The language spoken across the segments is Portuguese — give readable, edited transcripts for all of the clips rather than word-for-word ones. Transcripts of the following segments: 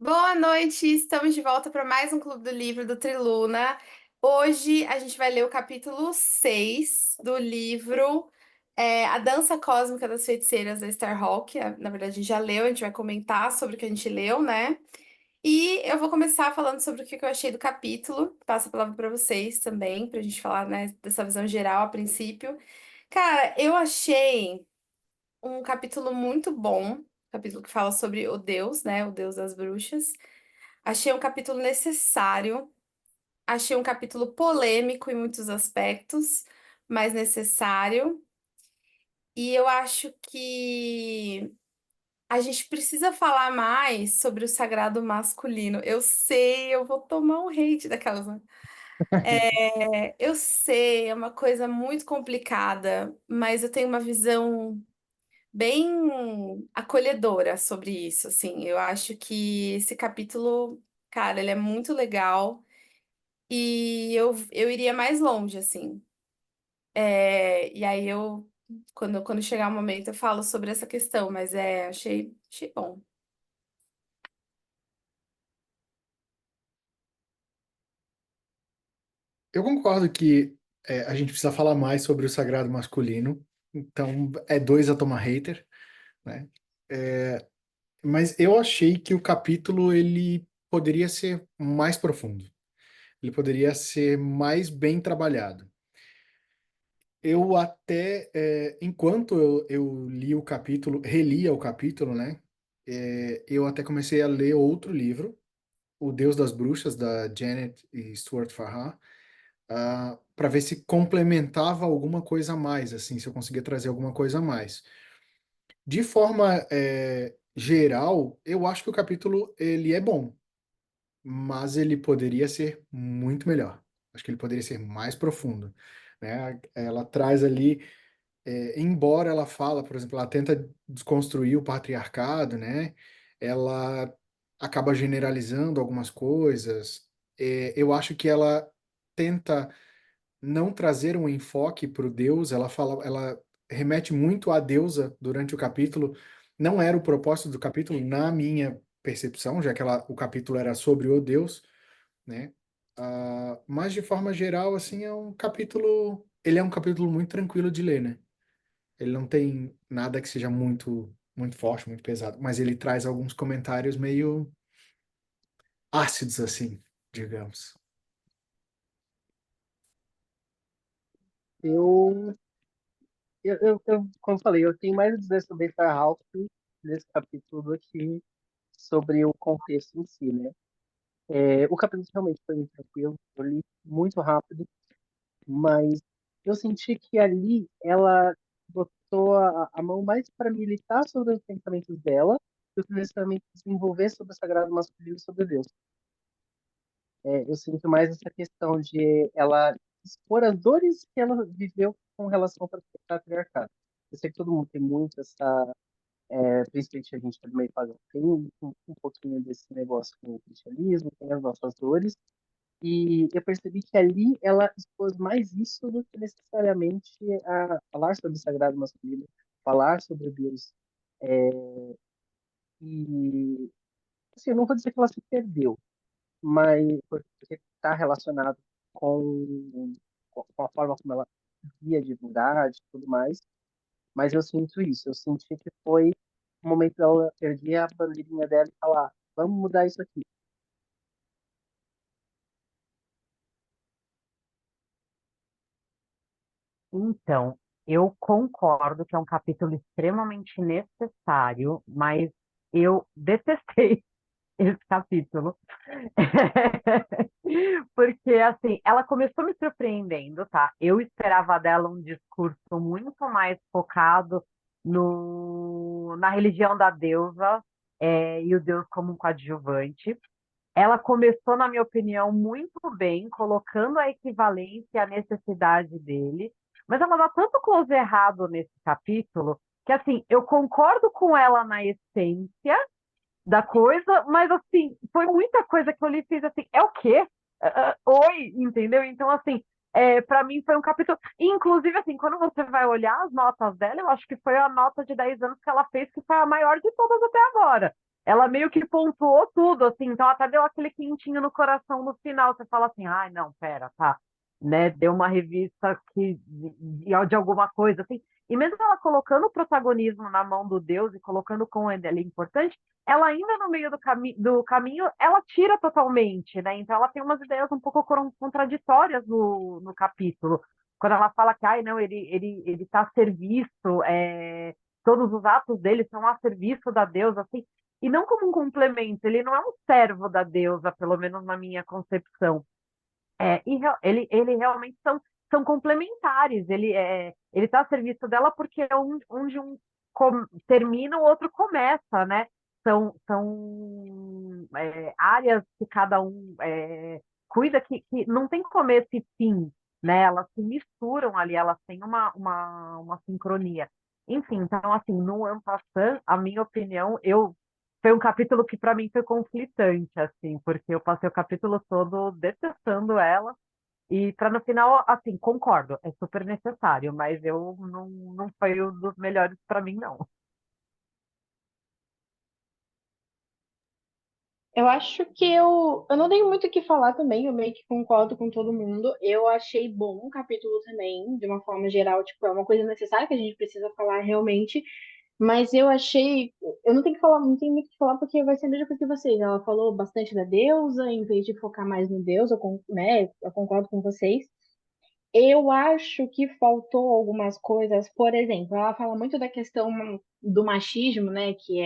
Boa noite, estamos de volta para mais um Clube do Livro do Triluna. Hoje a gente vai ler o capítulo 6 do livro A Dança Cósmica das Feiticeiras da Starhawk. Na verdade, a gente já leu, a gente vai comentar sobre o que a gente leu, né? E eu vou começar falando sobre o que eu achei do capítulo. Passo a palavra para vocês também, para a gente falar, né, dessa visão geral a princípio. Cara, eu achei um capítulo muito bom, capítulo que fala sobre o Deus, né, o Deus das bruxas. Achei um capítulo necessário, achei um capítulo polêmico em muitos aspectos, mas necessário. E eu acho que a gente precisa falar mais sobre o sagrado masculino. Eu sei, eu vou tomar um hate daquelas, né? Eu sei, é uma coisa muito complicada, mas eu tenho uma visão bem acolhedora sobre isso, assim. Eu acho que esse capítulo, cara, ele é muito legal. E eu iria mais longe, assim. E aí quando chegar o momento, eu falo sobre essa questão, mas achei bom. Eu concordo que a gente precisa falar mais sobre o sagrado masculino. Então, é dois a tomar hater, né? É, mas eu achei que o capítulo ele poderia ser mais profundo. Ele poderia ser mais bem trabalhado. Eu até, enquanto eu li o capítulo, relia o capítulo, né? Eu até comecei a ler outro livro, O Deus das Bruxas, da Janet e Stuart Farrar, para ver se complementava alguma coisa a mais, assim, se eu conseguia trazer alguma coisa a mais. De forma geral, eu acho que o capítulo ele é bom, mas ele poderia ser muito melhor. Acho que ele poderia ser mais profundo, né? Ela traz ali, embora ela fala, por exemplo, ela tenta desconstruir o patriarcado, né? Ela acaba generalizando algumas coisas. Eu acho que ela tenta não trazer um enfoque para o Deus, ela remete muito à deusa durante o capítulo. Não era o propósito do capítulo, na minha percepção, já que o capítulo era sobre o Deus, né? Mas de forma geral, assim, ele é um capítulo muito tranquilo de ler, né? Ele não tem nada que seja muito forte, muito pesado, mas ele traz alguns comentários meio ácidos, assim, digamos. Eu, como eu falei, eu tenho mais a dizer sobre Starhawk nesse capítulo do que sobre o contexto em si, né? O capítulo realmente foi muito tranquilo, eu li muito rápido, mas eu senti que ali ela botou a mão mais para militar sobre os pensamentos dela do que necessariamente desenvolver sobre o sagrado masculino e sobre Deus. Eu sinto mais essa questão de ela expor as dores que ela viveu com relação ao patriarcado. Eu sei que todo mundo tem muito essa, principalmente a gente é do meio pagão, tem um pouquinho desse negócio com o cristianismo, tem as nossas dores, e eu percebi que ali ela expôs mais isso do que necessariamente a falar sobre o sagrado masculino, falar sobre Deus. E, assim, eu não vou dizer que ela se perdeu, mas porque está relacionado com, com a forma como ela via a divindade e tudo mais. Mas eu sinto isso, eu senti que foi o momento dela erguer a bandeirinha dela e falar: vamos mudar isso aqui. Então, eu concordo que é um capítulo extremamente necessário, mas eu detestei esse capítulo. Porque, assim, ela começou me surpreendendo, tá? Eu esperava dela um discurso muito mais focado na religião da deusa, e o deus como um coadjuvante. Ela começou, na minha opinião, muito bem, colocando a equivalência e a necessidade dele, mas ela dá tanto close errado nesse capítulo que, assim, eu concordo com ela na essência da coisa, mas, assim, foi muita coisa que eu li e fiz assim, é o quê? Oi, entendeu? Então, assim, para mim foi um capítulo. Inclusive, assim, quando você vai olhar as notas dela, eu acho que foi a nota de 10 anos que ela fez, que foi a maior de todas até agora. ela meio que pontuou tudo, assim, então até deu aquele quentinho no coração no final. Você fala assim, ai, não, pera, tá, né? Deu uma revista de alguma coisa, assim. E mesmo ela colocando o protagonismo na mão do Deus e colocando como ele é importante, ela ainda no meio do caminho, ela tira totalmente, né? Então ela tem umas ideias um pouco contraditórias no capítulo. Quando ela fala que, ai, não, ele tá a serviço, todos os atos dele são a serviço da deusa, assim, e não como um complemento, ele não é um servo da deusa, pelo menos na minha concepção. Ele realmente são complementares, ele está a serviço dela porque é onde termina, o outro começa, né? São áreas que cada um cuida que não tem começo e fim, né? Elas se misturam ali, elas têm uma sincronia. Enfim, então, assim, no En Passant, a minha opinião, foi um capítulo que para mim foi conflitante, assim, porque eu passei o capítulo todo detestando ela, e para no final, assim, concordo, é super necessário, mas eu não foi um dos melhores para mim, não. Eu acho que eu não tenho muito o que falar também, eu meio que concordo com todo mundo. Eu achei bom o capítulo também, de uma forma geral, tipo, é uma coisa necessária que a gente precisa falar realmente, mas eu achei, eu não tenho que falar, não tenho muito o que falar porque vai ser a mesma coisa que vocês. Ela falou bastante da deusa, em vez de focar mais no deus, né, eu concordo com vocês. Eu acho que faltou algumas coisas, por exemplo, ela fala muito da questão do machismo, né, que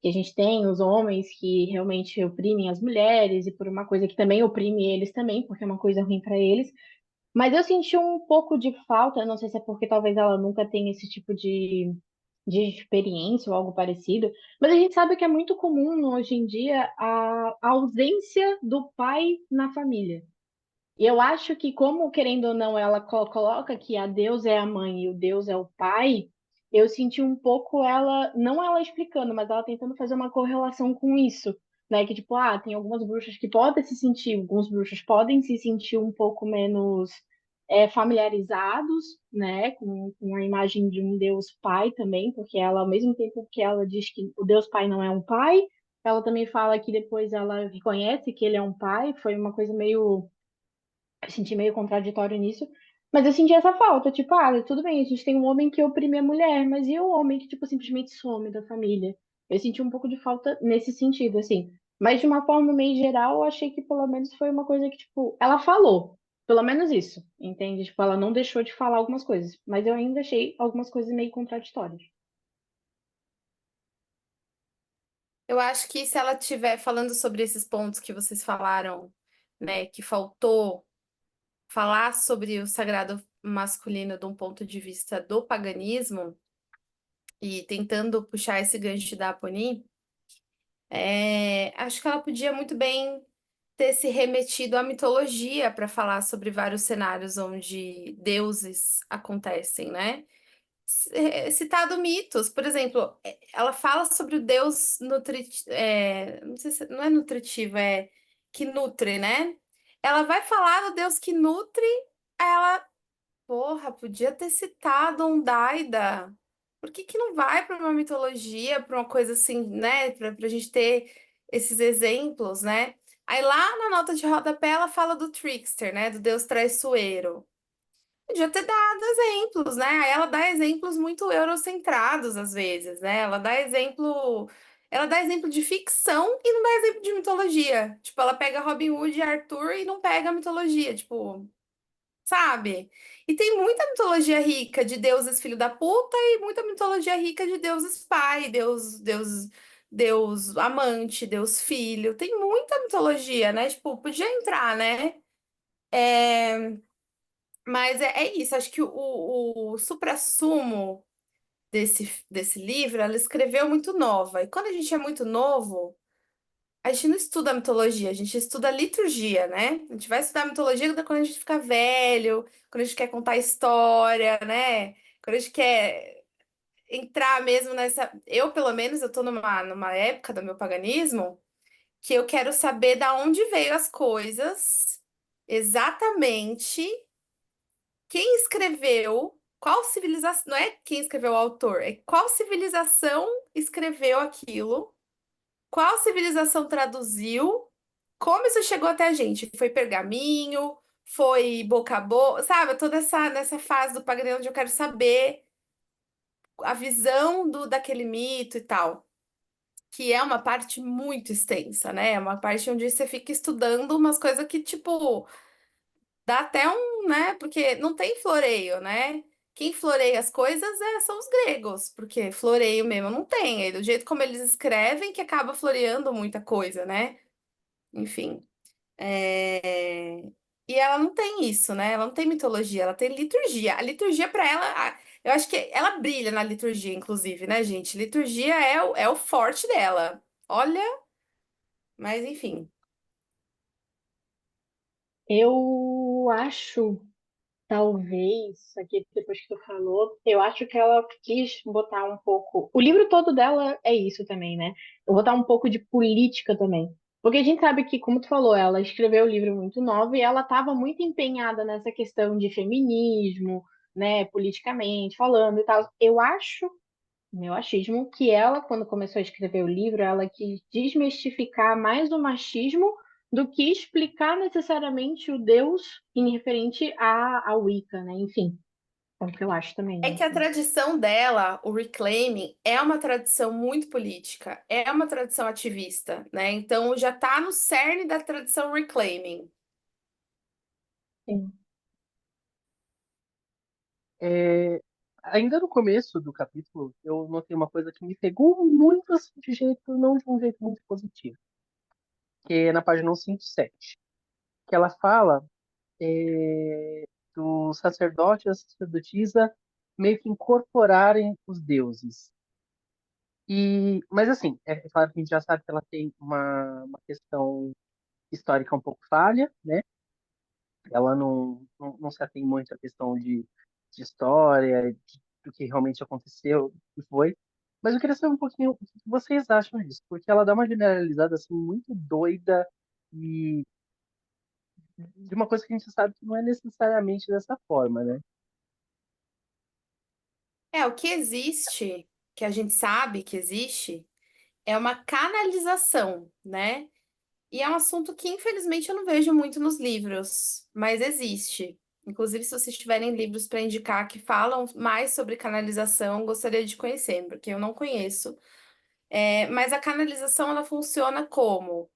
a gente tem os homens que realmente oprimem as mulheres e por uma coisa que também oprime eles também, porque é uma coisa ruim para eles. Mas eu senti um pouco de falta, não sei se é porque talvez ela nunca tenha esse tipo de experiência ou algo parecido, mas a gente sabe que é muito comum hoje em dia a ausência do pai na família. E eu acho que, como querendo ou não, ela coloca que a Deus é a mãe e o Deus é o pai, eu senti um pouco ela, não ela explicando, mas ela tentando fazer uma correlação com isso, né? Que tipo, tem algumas bruxas que podem se sentir, alguns bruxos podem se sentir um pouco menos familiarizados, né? Com a imagem de um Deus pai também, porque ela, ao mesmo tempo que ela diz que o Deus pai não é um pai, ela também fala que depois ela reconhece que ele é um pai, foi uma coisa meio eu senti meio contraditório nisso, mas eu senti essa falta, tipo, tudo bem, a gente tem um homem que oprime a mulher, mas e o homem que, tipo, simplesmente some da família? Eu senti um pouco de falta nesse sentido, assim. Mas de uma forma meio geral, eu achei que pelo menos foi uma coisa que, tipo, ela falou. Pelo menos isso, entende? Tipo, ela não deixou de falar algumas coisas, mas eu ainda achei algumas coisas meio contraditórias. Eu acho que se ela estiver falando sobre esses pontos que vocês falaram, né, que faltou falar sobre o sagrado masculino de um ponto de vista do paganismo e tentando puxar esse gancho da Aponi, acho que ela podia muito bem ter se remetido à mitologia para falar sobre vários cenários onde deuses acontecem, né? Citado mitos, por exemplo, ela fala sobre o deus não sei se não é nutritivo, é que nutre, né? Ela vai falar do deus que nutre, aí ela, porra, podia ter citado um Daida. Por que que não vai para uma mitologia, para uma coisa assim, né? Para a gente ter esses exemplos, né? Aí lá na nota de rodapé ela fala do trickster, né? Do deus traiçoeiro. Podia ter dado exemplos, né? Aí ela dá exemplos muito eurocentrados às vezes, né? Ela dá exemplo de ficção e não dá exemplo de mitologia. Tipo, ela pega Robin Hood e Arthur e não pega a mitologia, tipo, sabe? E tem muita mitologia rica de deuses filho da puta e muita mitologia rica de deuses pai, Deus amante, Deus filho. Tem muita mitologia, né? Tipo, podia entrar, né? É, mas é isso, acho que o suprassumo desse livro, ela escreveu muito nova. E quando a gente é muito novo, a gente não estuda a mitologia, a gente estuda a liturgia, né? A gente vai estudar a mitologia quando a gente fica velho, quando a gente quer contar história, né? Quando a gente quer entrar mesmo nessa. Eu, pelo menos, eu tô numa época do meu paganismo que eu quero saber da onde veio as coisas exatamente. Quem escreveu, qual civilização, não é quem escreveu o autor, é qual civilização escreveu aquilo qual civilização traduziu, como isso chegou até a gente? Foi pergaminho, foi boca a boca, sabe? Toda nessa fase do Paganel onde eu quero saber a visão daquele mito e tal. Que é uma parte muito extensa, né? É uma parte onde você fica estudando umas coisas que, tipo, dá até um, né? Porque não tem floreio, né? Quem floreia as coisas são os gregos, porque floreio mesmo não tem. É do jeito como eles escrevem que acaba floreando muita coisa, né? Enfim. É, E ela não tem isso, né? Ela não tem mitologia, ela tem liturgia. A liturgia, para ela, eu acho que ela brilha na liturgia, inclusive, né, gente? Liturgia é o forte dela. Olha, mas enfim. Eu acho, talvez, aqui depois que tu falou, eu acho que ela quis botar um pouco. O livro todo dela é isso também, né? Eu botar um pouco de política também. Porque a gente sabe que, como tu falou, ela escreveu o livro muito nova e ela estava muito empenhada nessa questão de feminismo, né, politicamente falando e tal. Eu acho, meu achismo, que ela, quando começou a escrever o livro, ela quis desmistificar mais o machismo do que explicar necessariamente o Deus em referente à Wicca, né? Enfim, é o que eu acho também, É né? que a tradição dela, o reclaiming, é uma tradição muito política, é uma tradição ativista, né? Então já tá no cerne da tradição reclaiming. Sim. É, ainda no começo do capítulo, eu notei uma coisa que me pegou muito assim, de jeito, não de um jeito muito positivo, que é na página 157, que ela fala do sacerdote e a sacerdotisa meio que incorporarem os deuses. Mas assim, é claro que a gente já sabe que ela tem uma questão histórica um pouco falha, né? Ela não se atém muito à questão de história, do que realmente aconteceu, e foi. Mas eu queria saber um pouquinho o que vocês acham disso, porque ela dá uma generalizada assim muito doida e de uma coisa que a gente sabe que não é necessariamente dessa forma, né? O que existe, que a gente sabe que existe, é uma canalização, né? E é um assunto que, infelizmente, eu não vejo muito nos livros, mas existe. Inclusive, se vocês tiverem livros para indicar que falam mais sobre canalização, gostaria de conhecer, porque eu não conheço. Mas a canalização ela funciona como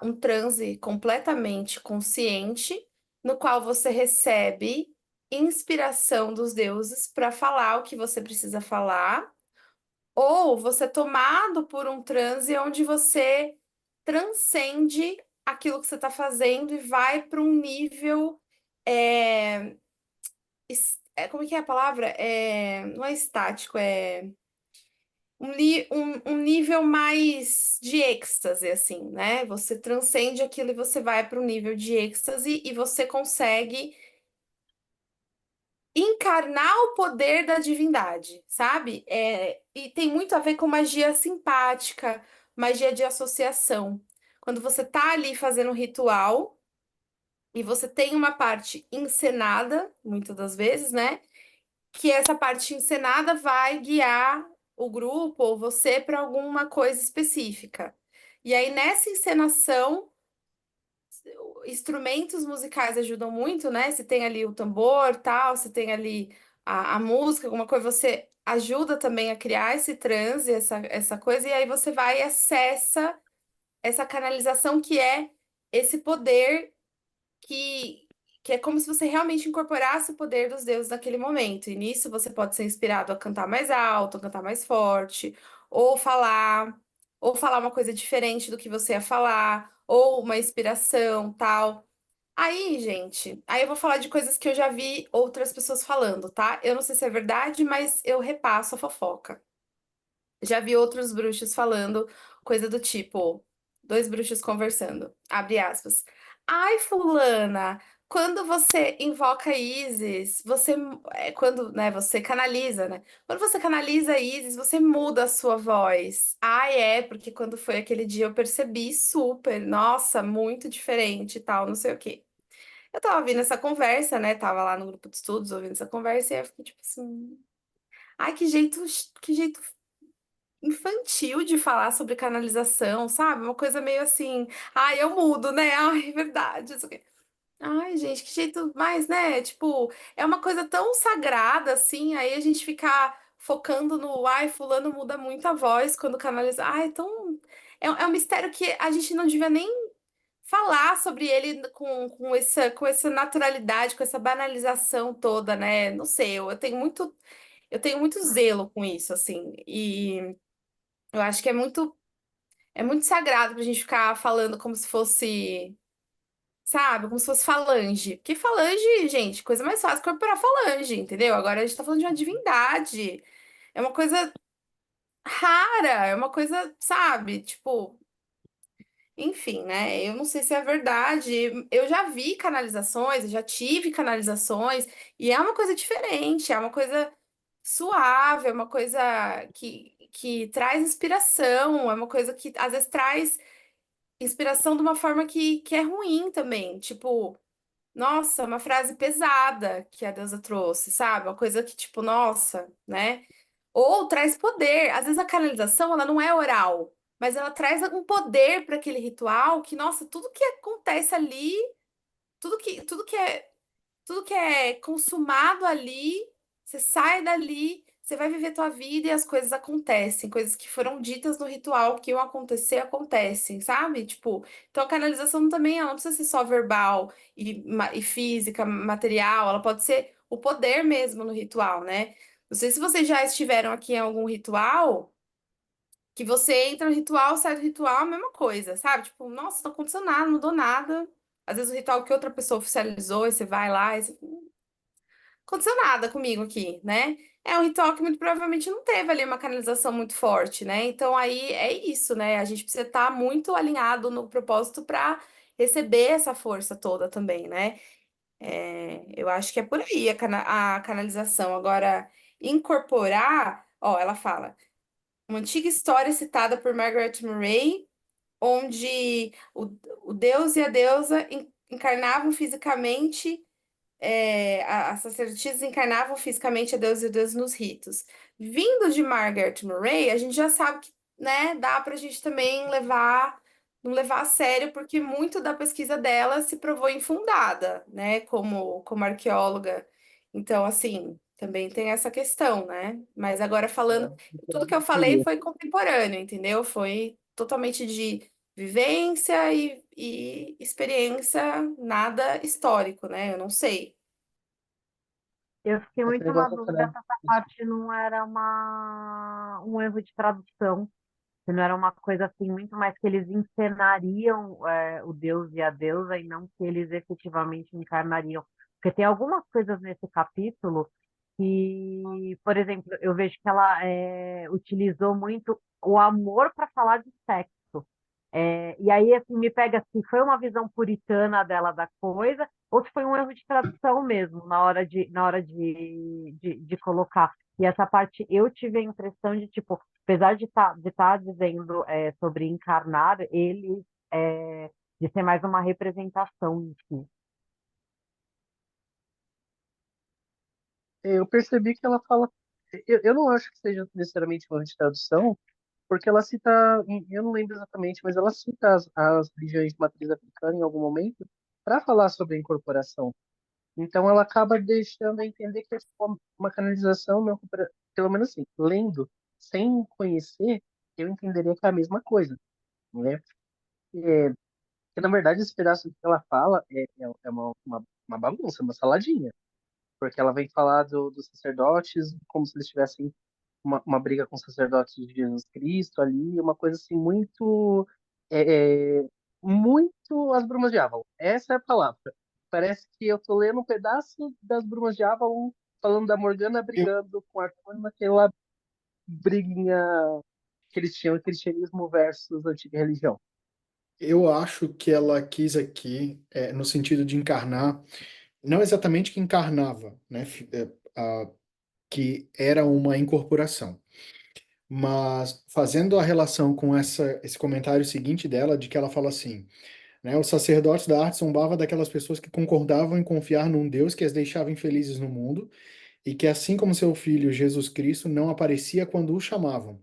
um transe completamente consciente, no qual você recebe inspiração dos deuses para falar o que você precisa falar ou você é tomado por um transe onde você transcende aquilo que você está fazendo e vai para um nível. é, Como é que é a palavra? Não é estático, é um nível mais de êxtase, assim, né? Você transcende aquilo e você vai para um nível de êxtase e você consegue encarnar o poder da divindade, sabe? E tem muito a ver com magia simpática, magia de associação. Quando você tá ali fazendo um ritual e você tem uma parte encenada, muitas das vezes, né? Que essa parte encenada vai guiar o grupo ou você para alguma coisa específica. E aí, nessa encenação, instrumentos musicais ajudam muito, né? Se tem ali o tambor, tal, se tem ali a música, alguma coisa, você ajuda também a criar esse transe, essa coisa, e aí você vai e acessa essa canalização que é esse poder que, que é como se você realmente incorporasse o poder dos deuses naquele momento. E nisso você pode ser inspirado a cantar mais alto, a cantar mais forte, ou falar, ou falar uma coisa diferente do que você ia falar, ou uma inspiração, tal. Aí, gente, aí eu vou falar de coisas que eu já vi outras pessoas falando, tá? Eu não sei se é verdade, mas eu repasso a fofoca. Já vi outros bruxos falando coisa do tipo, dois bruxos conversando, abre aspas. Ai, fulana, quando você invoca Isis, quando, né, você canaliza, né? Quando você canaliza Isis, você muda a sua voz. Ai, porque quando foi aquele dia eu percebi super, nossa, muito diferente e tal, não sei o quê. Eu tava ouvindo essa conversa, né? Tava lá no grupo de estudos ouvindo essa conversa e aí eu fiquei tipo assim, ai, que jeito infantil de falar sobre canalização, sabe? Uma coisa meio assim, ai, eu mudo, né? Ai, verdade. Não sei o quê. Ai, gente, que jeito mais, né? Tipo, é uma coisa tão sagrada assim, aí a gente ficar focando no, ai, fulano muda muito a voz quando canaliza. Ai, tão. É um mistério que a gente não devia nem falar sobre ele com essa naturalidade, com essa banalização toda, né? Não sei, eu tenho muito zelo com isso, assim, e eu acho que é muito sagrado pra gente ficar falando como se fosse, sabe, como se fosse falange. Porque falange, gente, coisa mais fácil que incorporar falange, entendeu? Agora a gente tá falando de uma divindade. É uma coisa rara, é uma coisa, sabe, tipo. Enfim, né? Eu não sei se é verdade. Eu já vi canalizações, eu já tive canalizações, e é uma coisa diferente, é uma coisa suave, é uma coisa que traz inspiração, é uma coisa que às vezes traz inspiração de uma forma que é ruim também. Tipo, nossa, uma frase pesada que a deusa trouxe, sabe? Uma coisa que, tipo, nossa, né? Ou traz poder. Às vezes a canalização, ela não é oral, mas ela traz um poder para aquele ritual que, nossa, tudo que acontece ali, tudo que é consumado ali, você sai dali, você vai viver tua vida e as coisas acontecem, coisas que foram ditas no ritual que iam acontecer, acontecem, sabe? Tipo, então a canalização também, ela não precisa ser só verbal e física, material, ela pode ser o poder mesmo no ritual, né? Não sei se vocês já estiveram aqui em algum ritual, que você entra no ritual, sai do ritual, a mesma coisa, sabe? Tipo, nossa, não aconteceu nada, não mudou nada. Às vezes o ritual que outra pessoa oficializou, e você vai lá e você aconteceu nada comigo aqui, né? É um ritual que muito provavelmente não teve ali uma canalização muito forte, né? Então aí é isso, né? A gente precisa estar muito alinhado no propósito para receber essa força toda também, né? Eu acho que é por aí a canalização. Agora, incorporar, ó, ela fala, uma antiga história citada por Margaret Murray, onde o deus e a deusa encarnavam fisicamente as sacerdotisas encarnavam fisicamente a Deus e o Deus nos ritos. Vindo de Margaret Murray, a gente já sabe que, né, dá para a gente também não levar a sério, porque muito da pesquisa dela se provou infundada, né, como arqueóloga. Então, assim, também tem essa questão, né? Mas agora falando, tudo que eu falei foi contemporâneo, entendeu? Foi totalmente de vivência e experiência, nada histórico, né? Eu não sei. Eu fiquei Esse muito na negócio da dúvida se essa parte não era um erro de tradução, se não era uma coisa assim, muito mais que eles encenariam o deus e a deusa e não que eles efetivamente encarnariam. Porque tem algumas coisas nesse capítulo que, por exemplo, eu vejo que ela utilizou muito o amor para falar de sexo. E aí, assim, me pega se foi uma visão puritana dela da coisa, ou se foi um erro de tradução mesmo, na hora de colocar. E essa parte eu tive a impressão de, tipo, apesar de tá dizendo sobre encarnar, de ser mais uma representação em si. eu percebi que ela fala. Eu não acho que seja necessariamente uma de tradução, porque ela cita, eu não lembro exatamente, mas ela cita as religiões de matriz africana em algum momento para falar sobre a incorporação. Então ela acaba deixando a entender que é tipo uma canalização, pelo menos assim, lendo, sem conhecer, eu entenderia que é a mesma coisa, né? Porque na verdade esse pedaço que ela fala é uma bagunça, uma saladinha, porque ela vem falar dos sacerdotes como se eles tivessem uma briga com os sacerdotes de Jesus Cristo ali, uma coisa assim muito as Brumas de Avalon. Essa é a palavra. Parece que eu tô lendo um pedaço das Brumas de Avalon falando da Morgana Eu, brigando com Arthur naquela briguinha cristianismo versus antiga religião. eu acho que ela quis aqui, no sentido de encarnar, não exatamente que encarnava, né, que era uma incorporação, mas fazendo a relação com esse comentário seguinte dela, de que ela fala assim, né, os sacerdotes da arte zombavam daquelas pessoas que concordavam em confiar num Deus que as deixava infelizes no mundo e que, assim como seu filho Jesus Cristo, não aparecia quando o chamavam.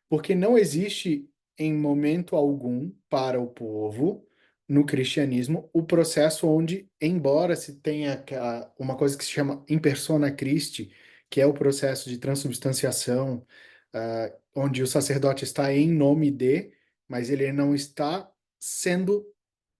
Porque não existe em momento algum para o povo, no cristianismo, o processo onde, embora se tenha uma coisa que se chama in persona Christi, que é o processo de transubstanciação, onde o sacerdote está em nome de, mas ele não está sendo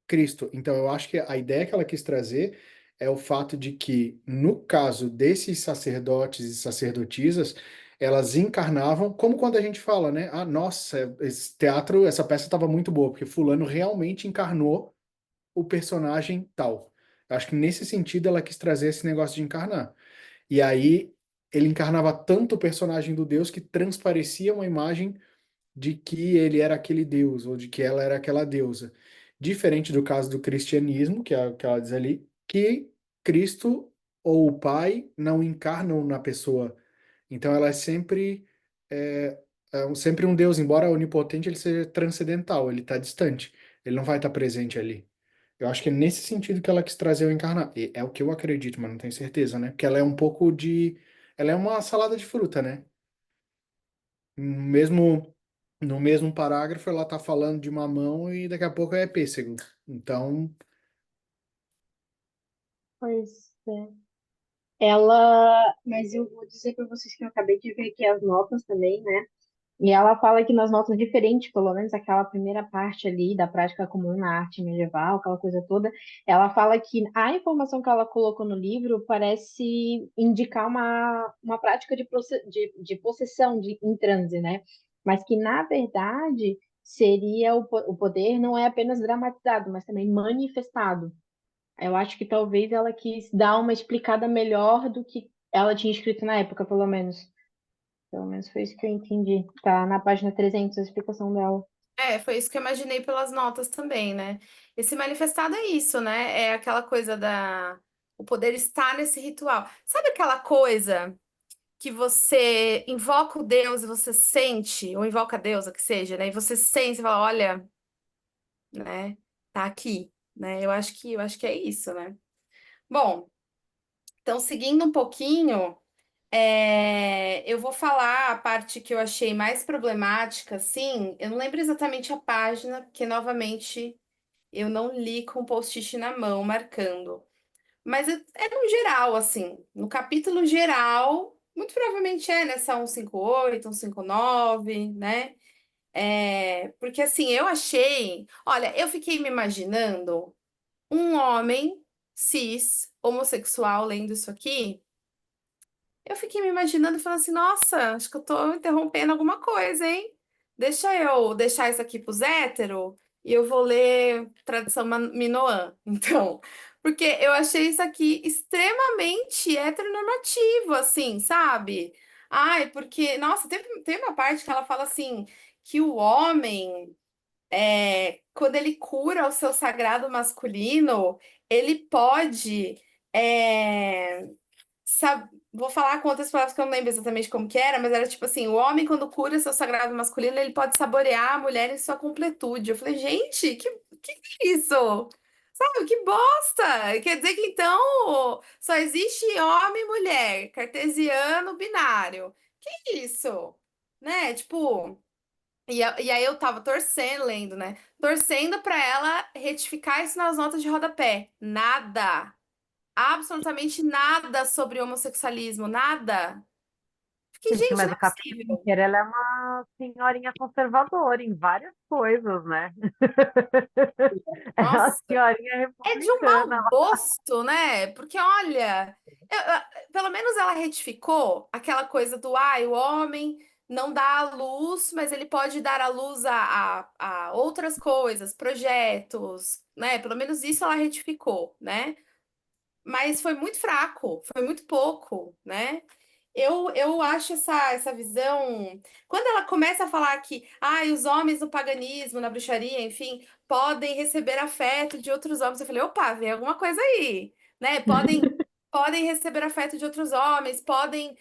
Cristo. Então, eu acho que a ideia que ela quis trazer é o fato de que, no caso desses sacerdotes e sacerdotisas, elas encarnavam, como quando a gente fala, né? Ah, nossa, esse teatro, essa peça estava muito boa, porque fulano realmente encarnou o personagem tal. Eu acho que nesse sentido ela quis trazer esse negócio de encarnar. E aí ele encarnava tanto o personagem do Deus que transparecia uma imagem de que ele era aquele deus ou de que ela era aquela deusa. Diferente do caso do cristianismo, que é o que ela diz ali, que Cristo ou o Pai não encarnam na pessoa. Então ela é sempre sempre um Deus, embora onipotente, ele seja transcendental, ele está distante, ele não vai estar presente ali. Eu acho que é nesse sentido que ela quis trazer o encarnar. E é o que eu acredito, mas não tenho certeza, né? Porque ela é um pouco de. Ela é uma salada de fruta, né? Mesmo no mesmo parágrafo, ela tá falando de mamão e daqui a pouco é pêssego. Então, Pois é. Ela, mas eu vou dizer para vocês que eu acabei de ver aqui as notas também, né? E ela fala que nas notas diferentes, pelo menos aquela primeira parte ali da prática comum na arte medieval, aquela coisa toda, ela fala que a informação que ela colocou no livro parece indicar uma prática de possessão em transe, né? Mas que, na verdade, seria o poder não é apenas dramatizado, mas também manifestado. Eu acho que talvez ela quis dar uma explicada melhor do que ela tinha escrito na época, pelo menos. Pelo menos foi isso que eu entendi. Tá na página 300 a explicação dela. Foi isso que eu imaginei pelas notas também, né? Esse manifestado é isso, né? É aquela coisa da... O poder está nesse ritual. Sabe aquela coisa que você invoca o Deus e você sente, ou invoca a deusa, que seja, né? E você sente, você fala, olha, né? Tá aqui, né? Eu acho que é isso, né? Bom, então seguindo um pouquinho, eu vou falar a parte que eu achei mais problemática, assim, eu não lembro exatamente a página, porque novamente eu não li com post-it na mão marcando. Mas é no geral, assim, no capítulo geral, muito provavelmente é nessa 158, 159, né? Porque assim, eu achei, olha, eu fiquei me imaginando um homem cis, homossexual, lendo isso aqui. Eu fiquei me imaginando e falando assim, nossa, acho que eu tô interrompendo alguma coisa, hein? Deixa eu deixar isso aqui pros héteros e eu vou ler tradição Minoã. Então, porque eu achei isso aqui extremamente heteronormativo, assim, sabe? Ai, porque, nossa, tem uma parte que ela fala assim, que o homem, quando ele cura o seu sagrado masculino, ele pode. é, Vou falar com outras palavras que eu não lembro exatamente como que era, mas era tipo assim, o homem quando cura seu sagrado masculino, ele pode saborear a mulher em sua completude. Eu falei, gente, que é isso? Sabe, que bosta! Quer dizer que então só existe homem e mulher, cartesiano, binário. Que isso? Né? Tipo, e aí eu tava torcendo, lendo, né? Torcendo pra ela retificar isso nas notas de rodapé. Nada, absolutamente nada sobre homossexualismo, nada. Fiquei, Gente, gente, mas não o é capítulo possível. inteiro ela é uma senhorinha conservadora em várias coisas, né? É uma Nossa, senhorinha é de um mau republicana. gosto, né? Porque, olha, pelo menos ela retificou aquela coisa do, o homem não dá a luz, mas ele pode dar a luz a outras coisas, projetos, né? Pelo menos isso ela retificou, né? Mas foi muito fraco, foi muito pouco, né? Eu acho essa visão. Quando ela começa a falar que os homens no paganismo, na bruxaria, enfim, podem receber afeto de outros homens, eu falei, opa, vem alguma coisa aí, né? Podem receber afeto de outros homens, podem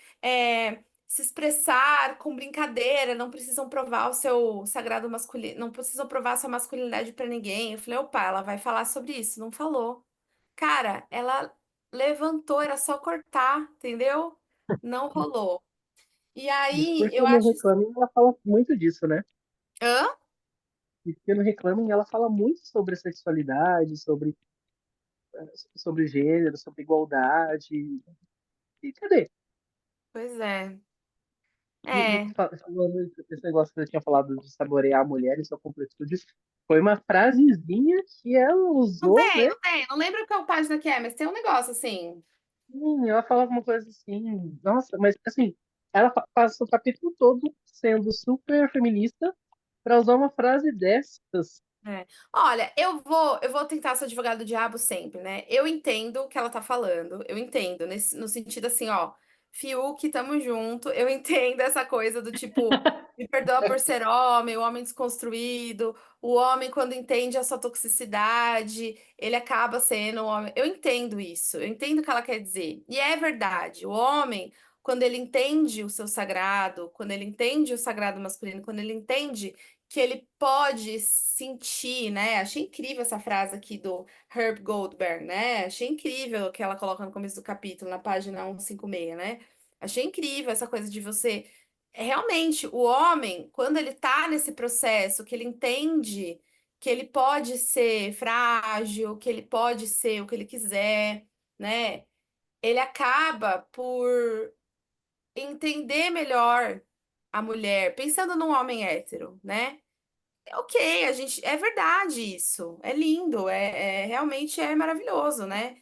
se expressar com brincadeira, não precisam provar o seu sagrado masculino, não precisam provar a sua masculinidade para ninguém. Eu falei, opa, ela vai falar sobre isso, não falou. Cara, ela levantou, era só cortar, entendeu? Não rolou. E aí, Discurso eu no acho. Reclamin, ela fala muito disso, né? Hã? Discurso no Reclamin, ela fala muito sobre sexualidade, sobre gênero, sobre igualdade. E cadê? Pois é. E É. falando esse negócio que eu tinha falado de saborear a mulher em sua completude, foi uma frasezinha que ela Não usou, tem, né? não tem. Não lembro qual página que é, mas tem um negócio assim. Ela falava uma coisa assim, nossa, mas assim, ela passa o capítulo todo sendo super feminista para usar uma frase dessas. É. Olha, eu vou tentar ser advogado do diabo sempre, né? Eu entendo o que ela tá falando, eu entendo, no sentido assim, ó, Fiuk, tamo junto, eu entendo essa coisa do tipo, me perdoa por ser homem, o homem desconstruído, o homem quando entende a sua toxicidade, ele acaba sendo um homem. Eu entendo isso, eu entendo o que ela quer dizer. E é verdade, o homem, quando ele entende o seu sagrado, quando ele entende o sagrado masculino, quando ele entende que ele pode sentir, né? Achei incrível essa frase aqui do Herb Goldberg, né? Achei incrível que ela coloca no começo do capítulo, na página 156, né? Achei incrível essa coisa de você. Realmente, o homem, quando ele tá nesse processo, que ele entende que ele pode ser frágil, que ele pode ser o que ele quiser, né? Ele acaba por entender melhor a mulher, pensando num homem hétero, né? Ok, a gente é verdade isso. É lindo, realmente é maravilhoso, né?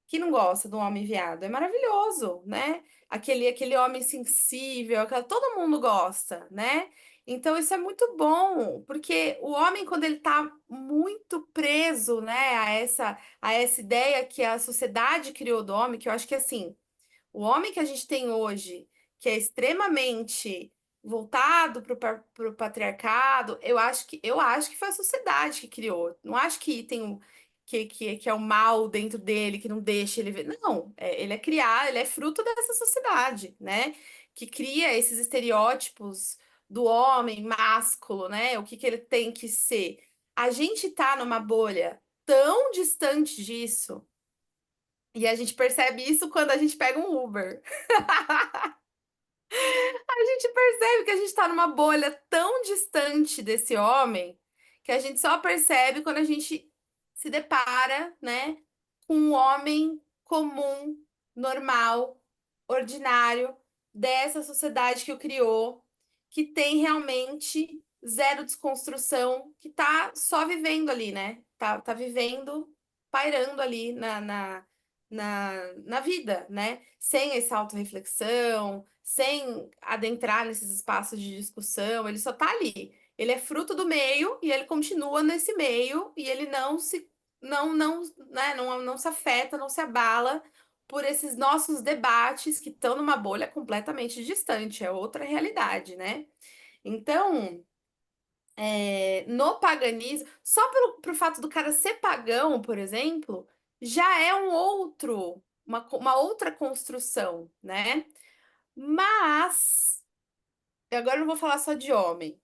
Quem não gosta do homem viado? É maravilhoso, né? Aquele homem sensível, todo mundo gosta, né? Então isso é muito bom, porque o homem quando ele tá muito preso, né, a essa ideia que a sociedade criou do homem, que eu acho que assim, o homem que a gente tem hoje, que é extremamente voltado para o patriarcado, eu acho que foi a sociedade que criou. Não acho que tem que é o mal dentro dele, que não deixa ele ver. Não, ele é criado, ele é fruto dessa sociedade, né? Que cria esses estereótipos do homem másculo, né? O que ele tem que ser. A gente tá numa bolha tão distante disso. E a gente percebe isso quando a gente pega um Uber. A gente percebe que a gente está numa bolha tão distante desse homem que a gente só percebe quando a gente se depara, né, com um homem comum, normal, ordinário, dessa sociedade que o criou, que tem realmente zero desconstrução, que tá só vivendo ali, né? Tá vivendo, pairando ali na vida, né? Sem essa autorreflexão, sem adentrar nesses espaços de discussão, ele só tá ali. Ele é fruto do meio e ele continua nesse meio e ele não se afeta, não se abala por esses nossos debates que estão numa bolha completamente distante, é outra realidade, né? Então, no paganismo, só pro fato do cara ser pagão, por exemplo, já é uma outra construção, né? Mas, agora eu não vou falar só de homem.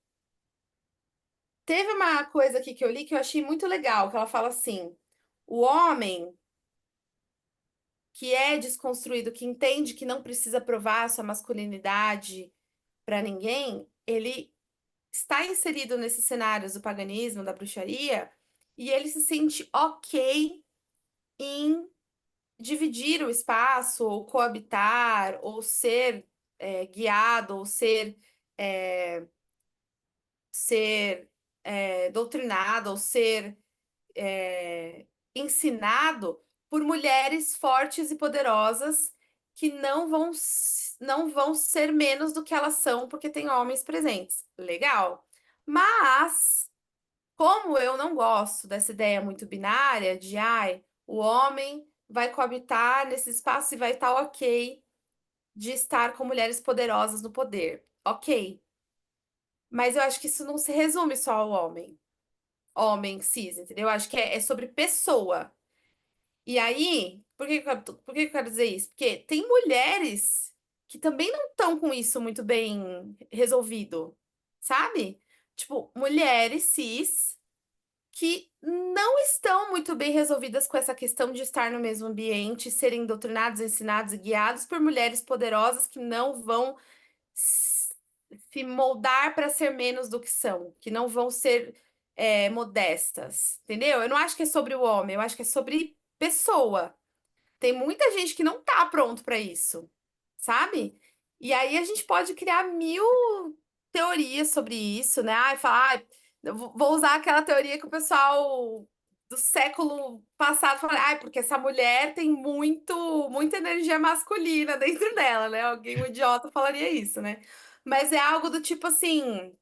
Teve uma coisa aqui que eu li que eu achei muito legal, que ela fala assim: o homem que é desconstruído, que entende que não precisa provar sua masculinidade para ninguém, ele está inserido nesses cenários do paganismo, da bruxaria, e ele se sente ok em dividir o espaço, ou coabitar, ou ser guiado, ou ser doutrinado, ou ser ensinado por mulheres fortes e poderosas que não vão ser menos do que elas são porque tem homens presentes. Legal. Mas, como eu não gosto dessa ideia muito binária de, ai, o homem vai coabitar nesse espaço e vai estar ok de estar com mulheres poderosas no poder. Ok. Mas eu acho que isso não se resume só ao homem cis, entendeu? Eu acho que é sobre pessoa. E aí, por que que eu quero dizer isso? Porque tem mulheres que também não estão com isso muito bem resolvido, sabe? Tipo, mulheres cis que não estão muito bem resolvidas com essa questão de estar no mesmo ambiente, serem doutrinados, ensinados e guiados por mulheres poderosas que não vão s- se moldar para ser menos do que são, que não vão ser modestas, entendeu? Eu não acho que é sobre o homem, eu acho que é sobre pessoa. Tem muita gente que não tá pronto para isso, sabe? E aí a gente pode criar mil teorias sobre isso, né? Ai, falar, ai, eu vou usar aquela teoria que o pessoal do século passado fala, ai, porque essa mulher tem muita energia masculina dentro dela, né? Alguém, um idiota, falaria isso, né? Mas é algo do tipo assim,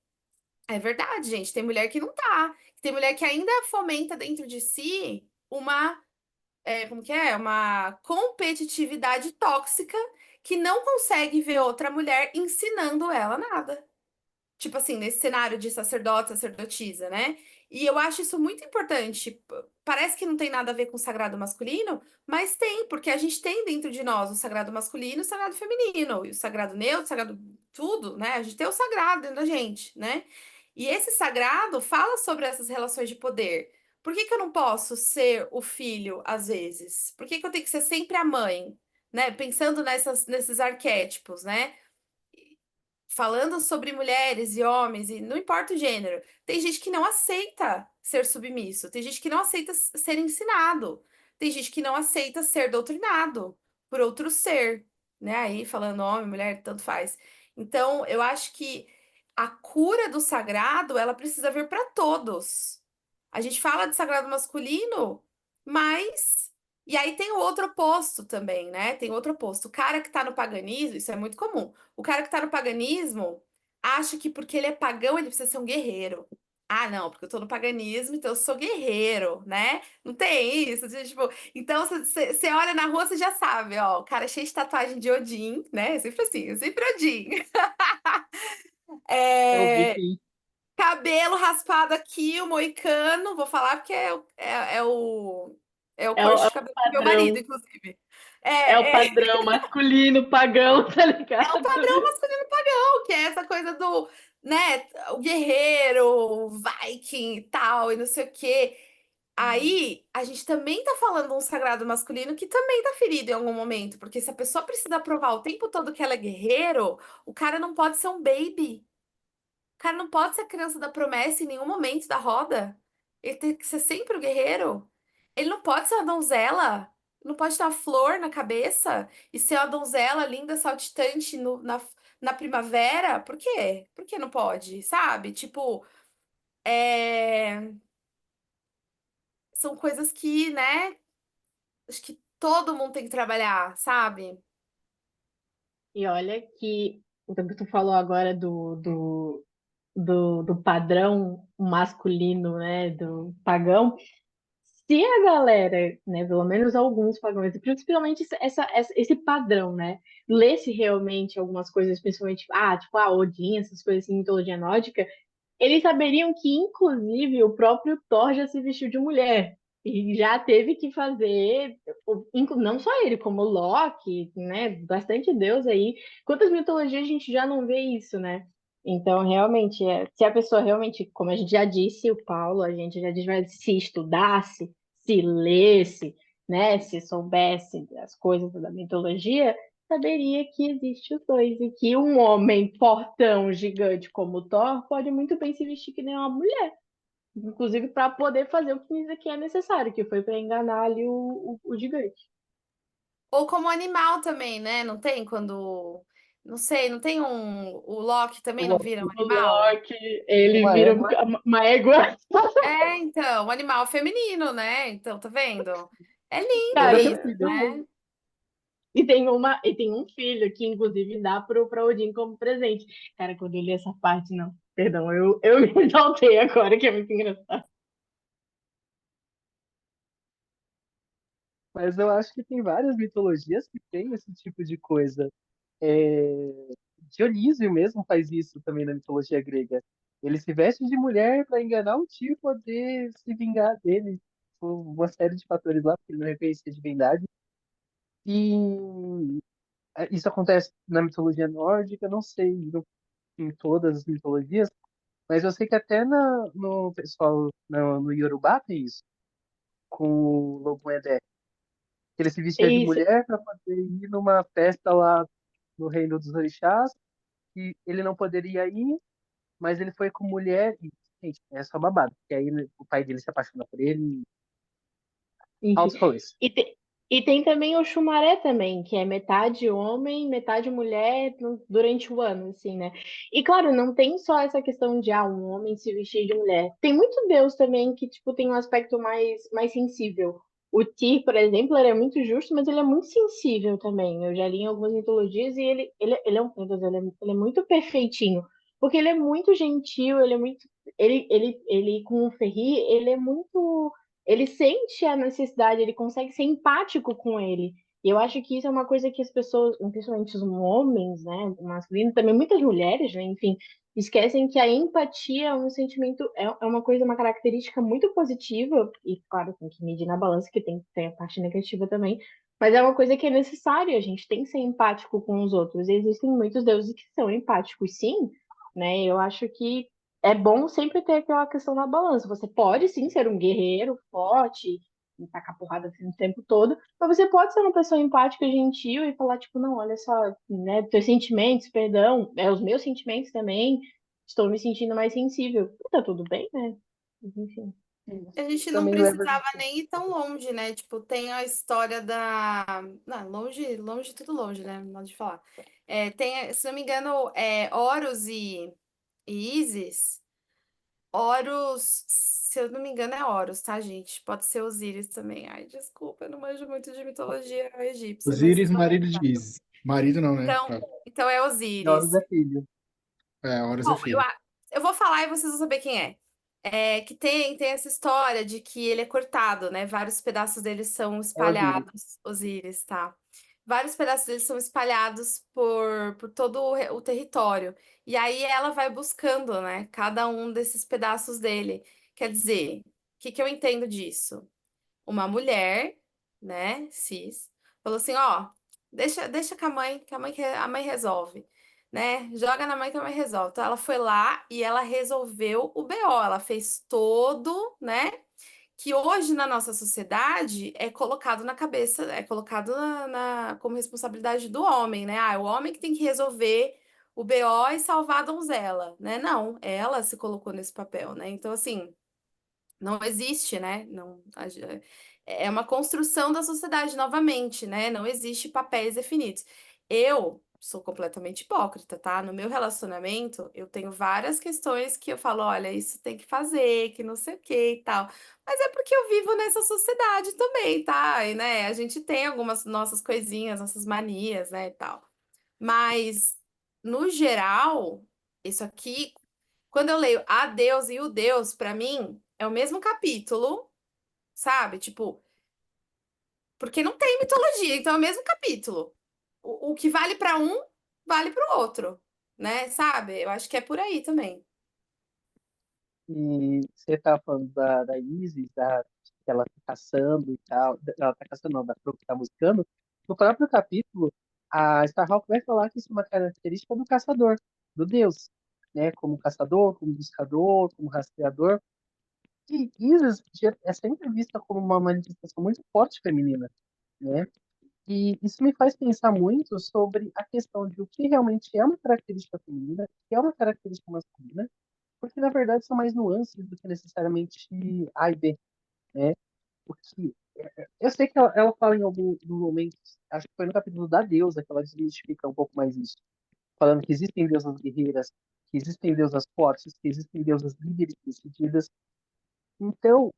é verdade, gente. Tem mulher que não tá. Tem mulher que ainda fomenta dentro de si como que é? Uma competitividade tóxica que não consegue ver outra mulher ensinando ela nada. Tipo assim, nesse cenário de sacerdote, sacerdotisa, né? E eu acho isso muito importante. Parece que não tem nada a ver com o sagrado masculino, mas tem, porque a gente tem dentro de nós o sagrado masculino e o sagrado feminino, e o sagrado neutro, o sagrado tudo, né? A gente tem o sagrado dentro da gente, né? E esse sagrado fala sobre essas relações de poder. Por que que eu não posso ser o filho às vezes? Por que que eu tenho que ser sempre a mãe, né? Pensando nesses arquétipos, né? Falando sobre mulheres e homens, e não importa o gênero, tem gente que não aceita ser submisso, tem gente que não aceita ser ensinado, tem gente que não aceita ser doutrinado por outro ser, né? Aí falando homem, mulher, tanto faz. Então, eu acho que a cura do sagrado, ela precisa vir para todos. A gente fala de sagrado masculino, mas. E aí tem o outro oposto também, né? Tem outro oposto. O cara que tá no paganismo, isso é muito comum. O cara que tá no paganismo acha que porque ele é pagão, ele precisa ser um guerreiro. Ah, não, porque eu tô no paganismo, então eu sou guerreiro, né? Não tem isso, tipo, então você olha na rua, você já sabe, ó, o cara é cheio de tatuagem de Odin, né? É sempre assim, é sempre Odin. Eu vi É, que cabelo raspado aqui, o moicano, vou falar porque é o É corte o de cabelo do meu marido, padrão. inclusive. É o É, padrão masculino, pagão, tá é o ligado? padrão masculino pagão, que é essa coisa do, né, o guerreiro, o Viking e tal, e não sei o quê. Aí, a gente também tá falando de um sagrado masculino que também tá ferido em algum momento, porque se a pessoa precisa provar o tempo todo que ela é guerreiro, o cara não pode ser um baby. O cara não pode ser a criança da promessa em nenhum momento da roda. Ele tem que ser sempre o guerreiro. Ele não pode ser uma donzela. Não pode ter uma flor na cabeça e ser uma donzela linda, saltitante na primavera. Por quê? Por que não pode? Sabe? Tipo, são coisas que, né? Acho que todo mundo tem que trabalhar, sabe? E olha que o que tu falou agora do padrão masculino, né, do pagão, se a galera, né, pelo menos alguns pagãos, e principalmente esse padrão, né, lesse realmente algumas coisas, principalmente, tipo, Odin, essas coisas assim, mitologia nórdica, eles saberiam que, inclusive, o próprio Thor já se vestiu de mulher. E já teve que fazer, não só ele, como Loki, né? Bastante deus aí. Quantas mitologias a gente já não vê isso, né? Então, realmente, se a pessoa realmente, como a gente já disse, o Paulo, a gente já disse, mas se estudasse, se lesse, né? Se soubesse as coisas da mitologia, saberia que existe os dois e que um homem fortão, gigante como o Thor pode muito bem se vestir que nem uma mulher, inclusive para poder fazer o que é necessário, que foi para enganar ali o gigante. Ou como animal também, né? Não tem quando. Não sei, não tem um. O Loki também não vira um O animal? Loki, ele uma vira égua. uma égua. Então, um animal feminino, né? Então, tá vendo? É lindo Toda Cara, isso, feminina. né? e tem um filho que, inclusive, dá pra Odin como presente. Cara, quando eu li essa parte, não. Perdão, eu me exaltei agora, que é muito engraçado. Mas eu acho que tem várias mitologias que tem esse tipo de coisa. É, Dionísio mesmo faz isso também na mitologia grega. Ele se veste de mulher para enganar o tio poder se vingar dele por uma série de fatores lá, porque ele não reconhecia a divindade. E isso acontece na mitologia nórdica, não sei em todas as mitologias, mas eu sei que até no pessoal no Yorubá tem isso, com o Lobo-Edé. Ele se vestia de Isso, mulher para poder ir numa festa lá no reino dos orixás que ele não poderia ir, mas ele foi com mulher e, gente, é só babado. Porque aí né, o pai dele se apaixona por ele e Enfim. altos rolês. E tem também o chumaré também, que é metade homem, metade mulher durante o ano, assim, né? E claro, não tem só essa questão de um homem se vestir de mulher. Tem muito Deus também que, tipo, tem um aspecto mais sensível. O Tyr, por exemplo, ele é muito justo, mas ele é muito sensível também. Eu já li em algumas mitologias e ele é um, meu Deus, ele é muito perfeitinho. Porque ele é muito gentil, ele é muito. Ele com o Ferri, ele é muito ele sente a necessidade, ele consegue ser empático com ele. E eu acho que isso é uma coisa que as pessoas, principalmente os homens, né, o masculino, também muitas mulheres, né, enfim, esquecem que a empatia é um sentimento, é uma coisa, uma característica muito positiva, e claro, tem que medir na balança, que tem a parte negativa também, mas é uma coisa que é necessária, a gente tem que ser empático com os outros. E existem muitos deuses que são empáticos, sim, né, eu acho que é bom sempre ter aquela questão na balança. Você pode sim ser um guerreiro forte e tacar porrada assim, o tempo todo, mas você pode ser uma pessoa empática, gentil e falar, tipo, não, olha só, né, teus sentimentos, perdão, os meus sentimentos também, estou me sentindo mais sensível. E tá tudo bem, né? Enfim. A gente não Também leva a precisava gente. nem ir tão longe, né? Tipo, tem a história da. Não, longe, longe, tudo longe, né? Modo de falar. Tem, se não me engano, Horus e Ísis. Horus, se eu não me engano, é Horus, tá, gente? Pode ser Osíris também. Ai, desculpa, eu não manjo muito de mitologia egípcia, mas Osíris, marido de Ísis. Marido não, né? então, Claro. então é Na hora Osíris. da filha. É, Horus é Bom, filho. eu vou falar e vocês vão saber quem é. Que tem essa história de que ele é cortado, né? Vários pedaços dele são É o dele. espalhados, Osíris, tá? Vários pedaços dele são espalhados por todo o território. E aí ela vai buscando, né? Cada um desses pedaços dele. Quer dizer, o que que eu entendo disso? Uma mulher, né, cis, falou assim, ó, deixa com a mãe, a mãe resolve, né? Joga na mãe que a mãe resolve. Então ela foi lá e ela resolveu o BO, ela fez todo, né? Que hoje na nossa sociedade é colocado na cabeça, é colocado como responsabilidade do homem, né? É o homem que tem que resolver o BO e salvar a donzela, né? Não, ela se colocou nesse papel, né? Então, assim, não existe, né? Não, é uma construção da sociedade novamente, né? Não existe papéis definidos. Eu sou completamente hipócrita, tá? No meu relacionamento, eu tenho várias questões que eu falo, olha, isso tem que fazer, que não sei o que e tal. Mas é porque eu vivo nessa sociedade também, tá? E, né, a gente tem algumas nossas coisinhas, nossas manias, né, e tal. Mas, no geral, isso aqui, quando eu leio a Deus e o Deus, pra mim, é o mesmo capítulo, sabe? Tipo, porque não tem mitologia, então é o mesmo capítulo. O que vale pra um, vale pro outro, né? Sabe? Eu acho que é por aí também. E você tá falando da Isis, que ela tá caçando e tal. Ela tá caçando, não, da Crow que tá buscando. No próprio capítulo, a Starhawk vai falar que isso é uma característica do caçador, do deus, né? Como caçador, como buscador, como rastreador. E Isis é sempre vista como uma manifestação muito forte feminina, né? E isso me faz pensar muito sobre a questão de o que realmente é uma característica feminina, o que é uma característica masculina, porque na verdade são mais nuances do que necessariamente A e B, né? Porque eu sei que ela fala em algum momento, acho que foi no capítulo da deusa que ela desmistifica um pouco mais isso, falando que existem deusas guerreiras, que existem deusas fortes, que existem deusas líderes decididas. Então,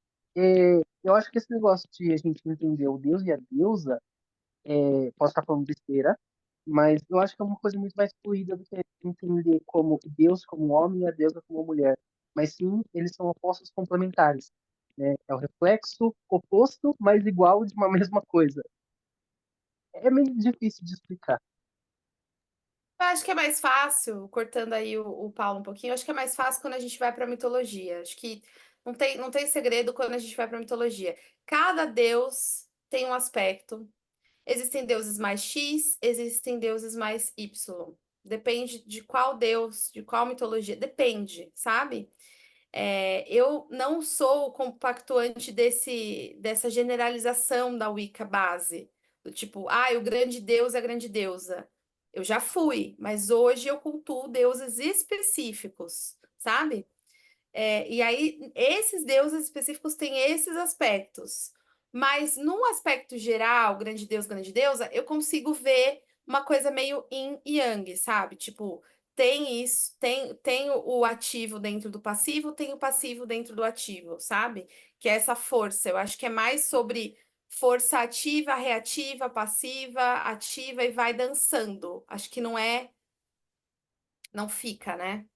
eu acho que esse negócio de a gente entender o deus e a deusa, posso estar falando besteira, mas eu acho que é uma coisa muito mais fluida do que entender como Deus como homem e a deusa como mulher. Mas sim, eles são opostos complementares, né? É o reflexo oposto, mas igual de uma mesma coisa. É meio difícil de explicar. Eu acho que é mais fácil, cortando aí o Paulo um pouquinho, eu acho que é mais fácil quando a gente vai para mitologia. Acho que não tem segredo quando a gente vai para mitologia. Cada deus tem um aspecto. Existem deuses mais X, existem deuses mais Y. Depende de qual deus, de qual mitologia. Depende, sabe? Eu não sou compactuante dessa generalização da Wicca base. Do tipo, o grande deus é a grande deusa. Eu já fui, mas hoje eu cultuo deuses específicos, sabe? E aí, esses deuses específicos têm esses aspectos. Mas, num aspecto geral, grande deus, grande deusa, eu consigo ver uma coisa meio yin e yang, sabe? Tipo, tem isso, tem o ativo dentro do passivo, tem o passivo dentro do ativo, sabe? Que é essa força. Eu acho que é mais sobre força ativa, reativa, passiva, ativa e vai dançando. Acho que não fica, né?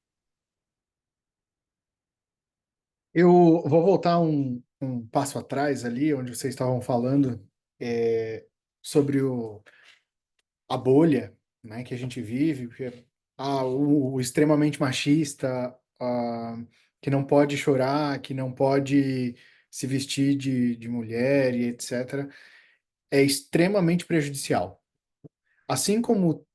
Eu vou voltar um passo atrás ali, onde vocês estavam falando sobre a bolha, né, que a gente vive, o extremamente machista, que não pode chorar, que não pode se vestir de mulher e etc., é extremamente prejudicial. Assim como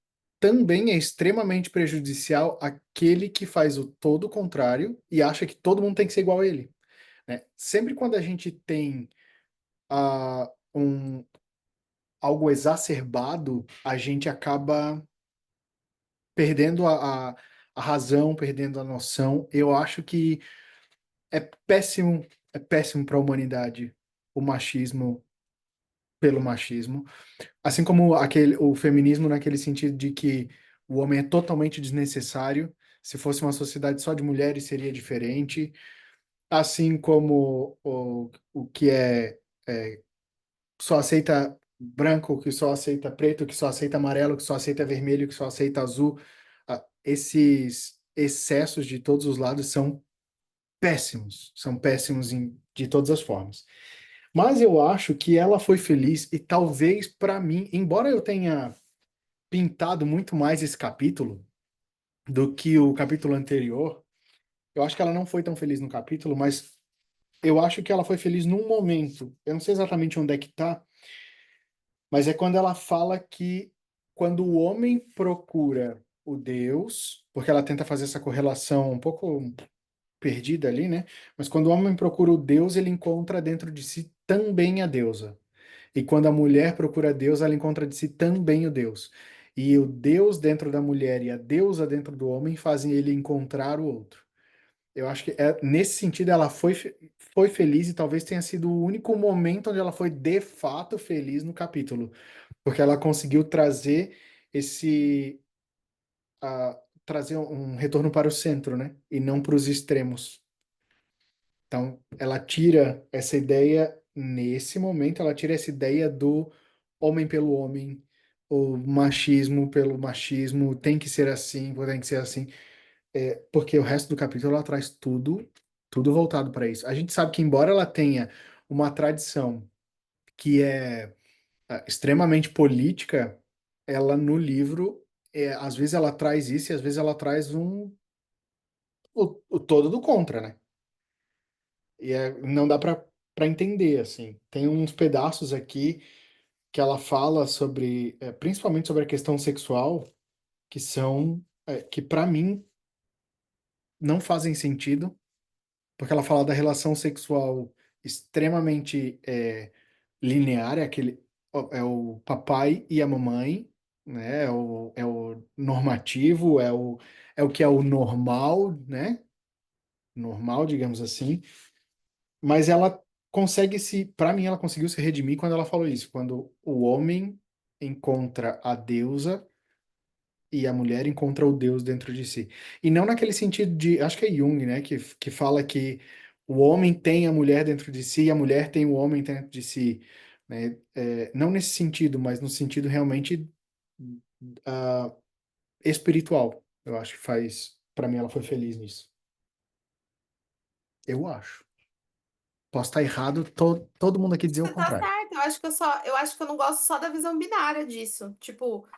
também é extremamente prejudicial aquele que faz o todo contrário e acha que todo mundo tem que ser igual a ele, né? Sempre quando a gente tem ah, um, algo exacerbado, a gente acaba perdendo a razão, perdendo a noção. Eu acho que é é péssimo para a humanidade o machismo pelo machismo, assim como o feminismo naquele sentido de que o homem é totalmente desnecessário. Se fosse uma sociedade só de mulheres, seria diferente. Assim como o que é só aceita branco, que só aceita preto, que só aceita amarelo, que só aceita vermelho, que só aceita azul. Esses excessos de todos os lados são péssimos de todas as formas. Mas eu acho que ela foi feliz e talvez para mim, embora eu tenha pintado muito mais esse capítulo do que o capítulo anterior, eu acho que ela não foi tão feliz no capítulo, mas eu acho que ela foi feliz num momento. Eu não sei exatamente onde é que tá, mas é quando ela fala que quando o homem procura o Deus, porque ela tenta fazer essa correlação um pouco perdida ali, né? Mas quando o homem procura o Deus, ele encontra dentro de si também a deusa. E quando a mulher procura Deus, ela encontra de si também o Deus. E o Deus dentro da mulher e a deusa dentro do homem fazem ele encontrar o outro. Eu acho que nesse sentido ela foi feliz e talvez tenha sido o único momento onde ela foi de fato feliz no capítulo, porque ela conseguiu trazer esse trazer um retorno para o centro, né? E não para os extremos. Então, ela tira essa ideia nesse momento, ela tira essa ideia do homem pelo homem, o machismo pelo machismo, tem que ser assim, tem que ser assim, porque o resto do capítulo ela traz tudo voltado para isso. A gente sabe que embora ela tenha uma tradição que é extremamente política, ela no livro, às vezes ela traz isso e às vezes ela traz o todo do contra, né? E não dá para entender, assim. Tem uns pedaços aqui que ela fala sobre, principalmente sobre a questão sexual, que são, que para mim não fazem sentido, porque ela fala da relação sexual extremamente linear, é o papai e a mamãe, né? É o normativo, é o que é o normal, né? Normal, digamos assim. Mas ela para mim, ela conseguiu se redimir quando ela falou isso, quando o homem encontra a deusa e a mulher encontra o Deus dentro de si. E não naquele sentido de, acho que é Jung, né, que fala que o homem tem a mulher dentro de si e a mulher tem o homem dentro de si, né? Não nesse sentido, mas no sentido realmente ah, espiritual. Eu acho que para mim ela foi feliz nisso. Eu acho. Posso estar errado, todo mundo aqui dizer o Você tá contrário. certo. Eu acho que eu não gosto só da visão binária disso. Tipo,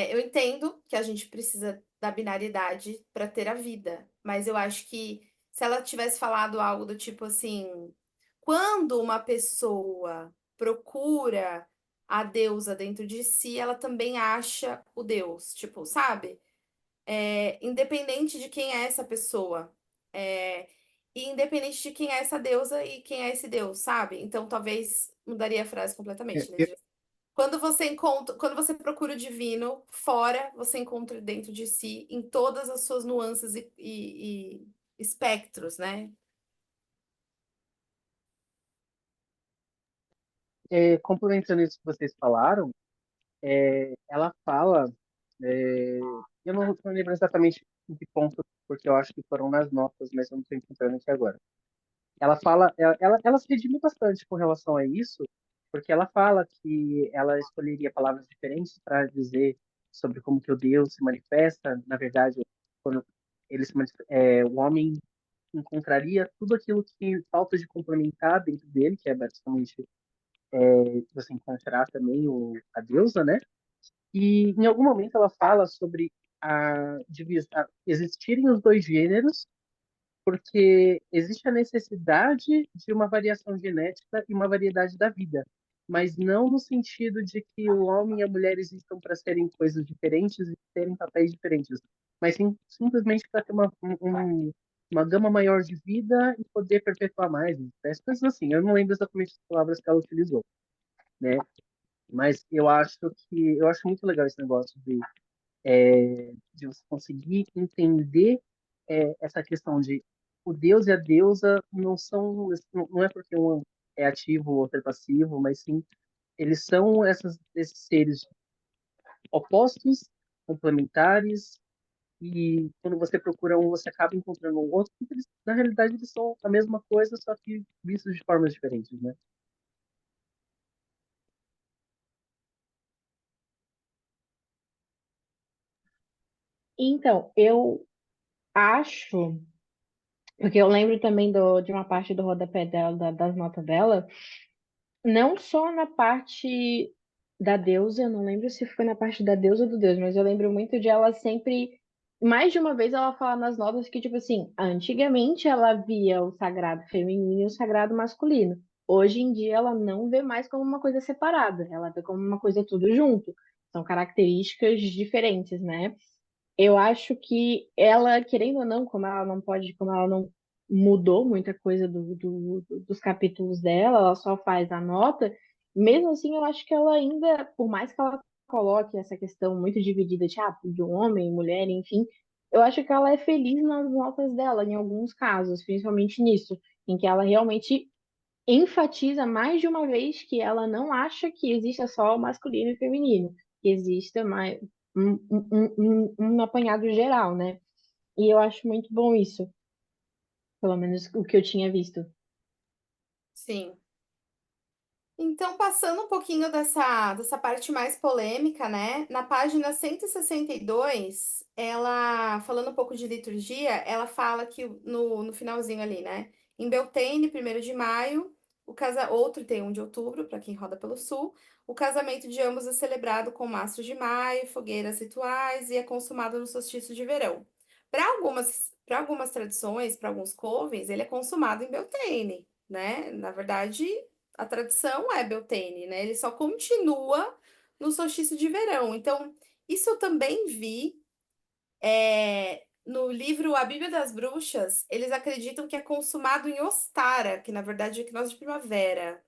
eu entendo que a gente precisa da binariedade para ter a vida, mas eu acho que se ela tivesse falado algo do tipo assim, quando uma pessoa procura a deusa dentro de si, ela também acha o Deus, tipo, sabe? Independente de quem é essa pessoa. É, e independente de quem é essa deusa e quem é esse Deus, sabe? Então talvez mudaria a frase É, completamente, né? eu, Quando você procura o divino fora, você encontra dentro de si, em todas as suas nuances e espectros, né? Complementando isso que vocês falaram, ela fala, eu não lembro exatamente em que ponto, porque eu acho que foram nas notas, mas eu não estou encontrando aqui agora. Ela fala, ela se redime bastante com relação a isso, porque ela fala que ela escolheria palavras diferentes para dizer sobre como que o Deus se manifesta. Na verdade, quando o homem encontraria tudo aquilo que falta de complementar dentro dele, que é basicamente você encontrar também a deusa, né? E em algum momento ela fala sobre existirem os dois gêneros, porque existe a necessidade de uma variação genética e uma variedade da vida, mas não no sentido de que o homem e a mulher existam para serem coisas diferentes e terem papéis diferentes, mas sim, simplesmente para ter uma gama maior de vida e poder perpetuar mais. Essas coisas assim. Eu não lembro exatamente as palavras que ela utilizou, né? Mas eu acho muito legal esse negócio de você conseguir entender essa questão de o Deus e a deusa não é porque um é ativo ou outro é passivo, mas sim eles são esses seres opostos, complementares, e quando você procura um, você acaba encontrando um outro, porque na realidade eles são a mesma coisa, só que vistos de formas diferentes, né? Então, eu acho, porque eu lembro também de uma parte do rodapé dela, das notas dela, não só na parte da deusa, eu não lembro se foi na parte da deusa ou do deus, mas eu lembro muito de ela sempre, mais de uma vez ela fala nas notas que, tipo assim, antigamente ela via o sagrado feminino e o sagrado masculino. Hoje em dia ela não vê mais como uma coisa separada, ela vê como uma coisa tudo junto. São características diferentes, né? Eu acho que ela, querendo ou não, como ela não mudou muita coisa dos capítulos dela, ela só faz a nota, mesmo assim, eu acho que ela ainda, por mais que ela coloque essa questão muito dividida de homem, mulher, enfim, eu acho que ela é feliz nas notas dela, em alguns casos, principalmente nisso, em que ela realmente enfatiza mais de uma vez que ela não acha que exista só o masculino e o feminino, que exista mais um apanhado geral, né? E eu acho muito bom isso, pelo menos o que eu tinha visto. Sim. Então, passando um pouquinho dessa parte mais polêmica, né? Na página 162, ela, falando um pouco de liturgia, ela fala que no finalzinho ali, né? Em Beltane, 1º de maio, ou 31 de outubro, para quem roda pelo sul, o casamento de ambos é celebrado com mastros de maio, fogueiras rituais e é consumado no solstício de verão. Para algumas tradições, para alguns covens, ele é consumado em Beltane, né? Na verdade, a tradição é Beltane, né? Ele só continua no solstício de verão. Então, isso eu também vi no livro A Bíblia das Bruxas. Eles acreditam que é consumado em Ostara, que na verdade é o equinócio de primavera.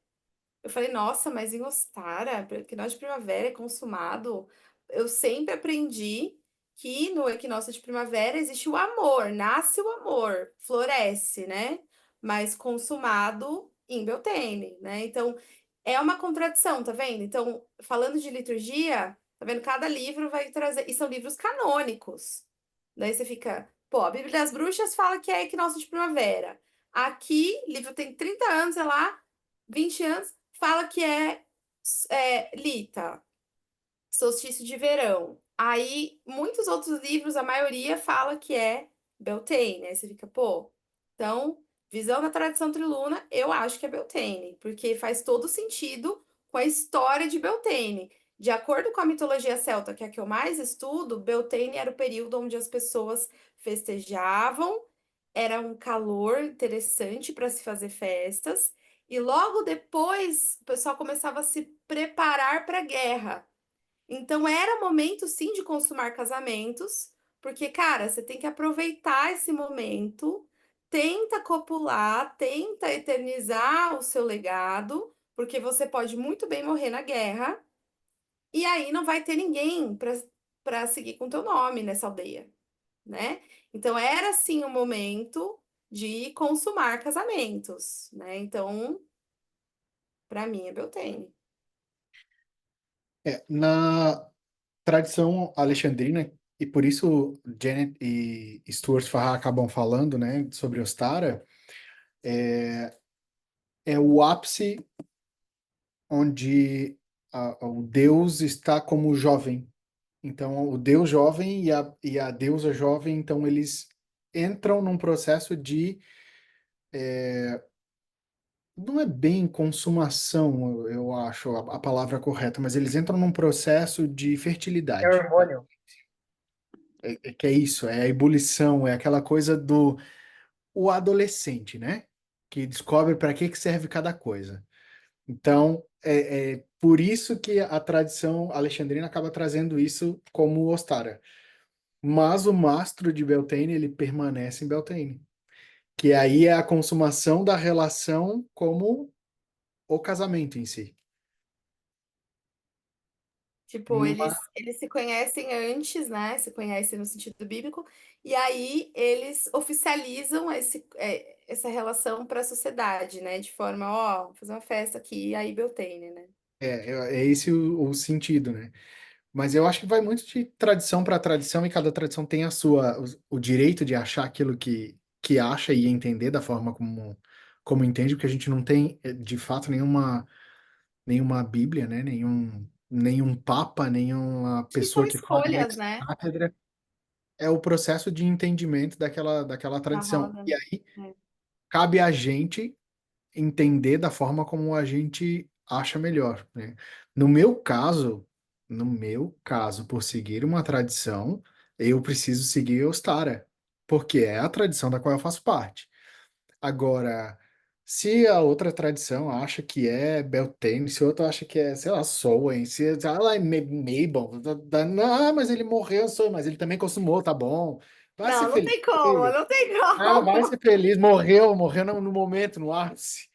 Eu falei, nossa, mas em Ostara, equinócio de primavera é consumado. Eu sempre aprendi que no equinócio de primavera existe o amor, nasce o amor, floresce, né? Mas consumado em Beltane, né? Então, é uma contradição, tá vendo? Então, falando de liturgia, tá vendo? Cada livro vai trazer, e são livros canônicos. Daí você fica, pô, a Bíblia das Bruxas fala que é equinócio de primavera. Aqui, livro tem 30 anos, sei lá, 20 anos, fala que é Lita, solstício de verão. Aí, muitos outros livros, a maioria fala que é Beltane, né? Você fica, pô, então, visão da tradição triluna, eu acho que é Beltane, porque faz todo sentido com a história de Beltane. De acordo com a mitologia celta, que é a que eu mais estudo, Beltane era o período onde as pessoas festejavam, era um calor interessante para se fazer festas, e logo depois o pessoal começava a se preparar para a guerra. Então era momento sim de consumar casamentos, porque, cara, você tem que aproveitar esse momento, tenta copular, tenta eternizar o seu legado, porque você pode muito bem morrer na guerra. e aí não vai ter ninguém para seguir com teu nome nessa aldeia, né? Então era sim o momento de consumar casamentos, né? Então, para mim é Beltane. Na tradição alexandrina, e por isso Janet e Stuart Farrar acabam falando, né, sobre Ostara, é o ápice onde o Deus está como jovem. Então, o Deus jovem e a deusa jovem, então eles entram num processo de, não é bem consumação, eu acho a palavra correta, mas eles entram num processo de É fertilidade. hormônio. Que é isso, é a ebulição, é aquela coisa do o adolescente, né? Que descobre para que que serve cada coisa. Então, é por isso que a tradição alexandrina acaba trazendo isso como Ostara. Mas o mastro de Beltane, ele permanece em Beltane, que aí é a consumação da relação como o casamento em si. Tipo, Mas, eles se conhecem antes, né? Se conhecem no sentido bíblico, e aí eles oficializam essa relação para a sociedade, né? De forma, ó, vou fazer uma festa aqui, e aí Beltane, né? é esse o sentido, né? Mas eu acho que vai muito de tradição para tradição e cada tradição tem o direito de achar aquilo que acha e entender da forma como entende, porque a gente não tem, de fato, nenhuma Bíblia, né? Nenhum papa, nenhuma Acho que são pessoa que fale escolhas, ex né? cátedra. É o processo de entendimento daquela Na tradição. roda, E né? aí É. cabe a gente entender da forma como a gente acha melhor, né? No meu caso, no meu caso, por seguir uma tradição, eu preciso seguir Ostara, porque é a tradição da qual eu faço parte. Agora, se a outra tradição acha que é Beltane, se a outra acha que é, sei lá, Soen, se ela é Mabel, não, mas ele morreu, mas ele também consumou, tá bom. Vai ser Não, não feliz. tem como, não tem Ah, vai ser como. feliz, morreu no momento, no ápice.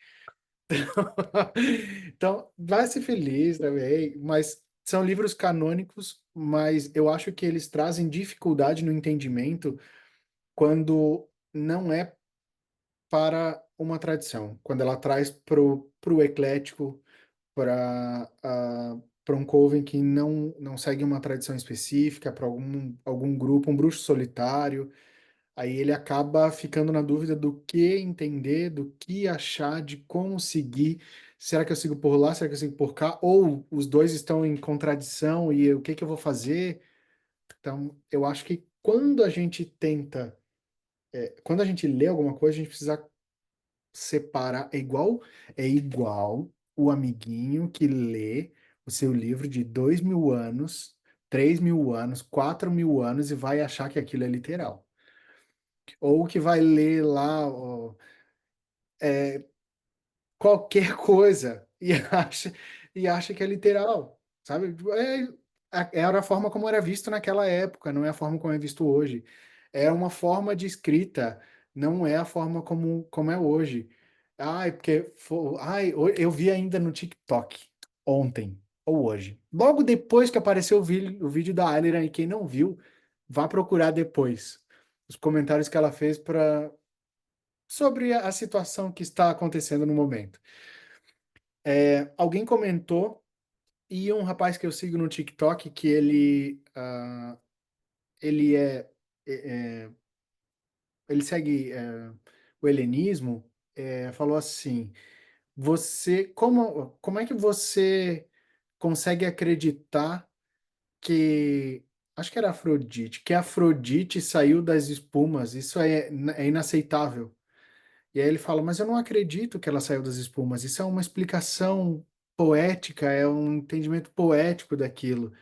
Então, vai ser feliz também, mas são livros canônicos, mas eu acho que eles trazem dificuldade no entendimento quando não é para uma tradição, quando ela traz pro eclético, para um coven que não segue uma tradição específica, para algum grupo, um bruxo solitário. Aí ele acaba ficando na dúvida do que entender, do que achar, de como seguir. Será que eu sigo por lá? Será que eu sigo por cá? Ou os dois estão em contradição e o que que eu vou fazer? Então, eu acho que quando a gente lê alguma coisa, a gente precisa separar. É igual o amiguinho que lê o seu livro de 2.000 anos, 3.000 anos, 4.000 anos e vai achar que aquilo é literal. Ou que vai ler lá qualquer coisa e acha que é literal, sabe? Era a forma como era visto naquela época, não é a forma como é visto hoje. É uma forma de escrita, não é a forma como é hoje. Ai, eu vi ainda no TikTok ontem ou hoje. Logo depois que apareceu o vídeo da Ayler, e quem não viu, vá procurar depois os comentários que ela fez sobre a situação que está acontecendo no momento. Alguém comentou, e um rapaz que eu sigo no TikTok, que ele é- ele segue o helenismo, falou assim: como é que você consegue acreditar que, acho que era Afrodite, que Afrodite saiu das espumas? Isso é inaceitável. E aí ele fala, mas eu não acredito que ela saiu das espumas. Isso é uma explicação poética, é um entendimento poético daquilo.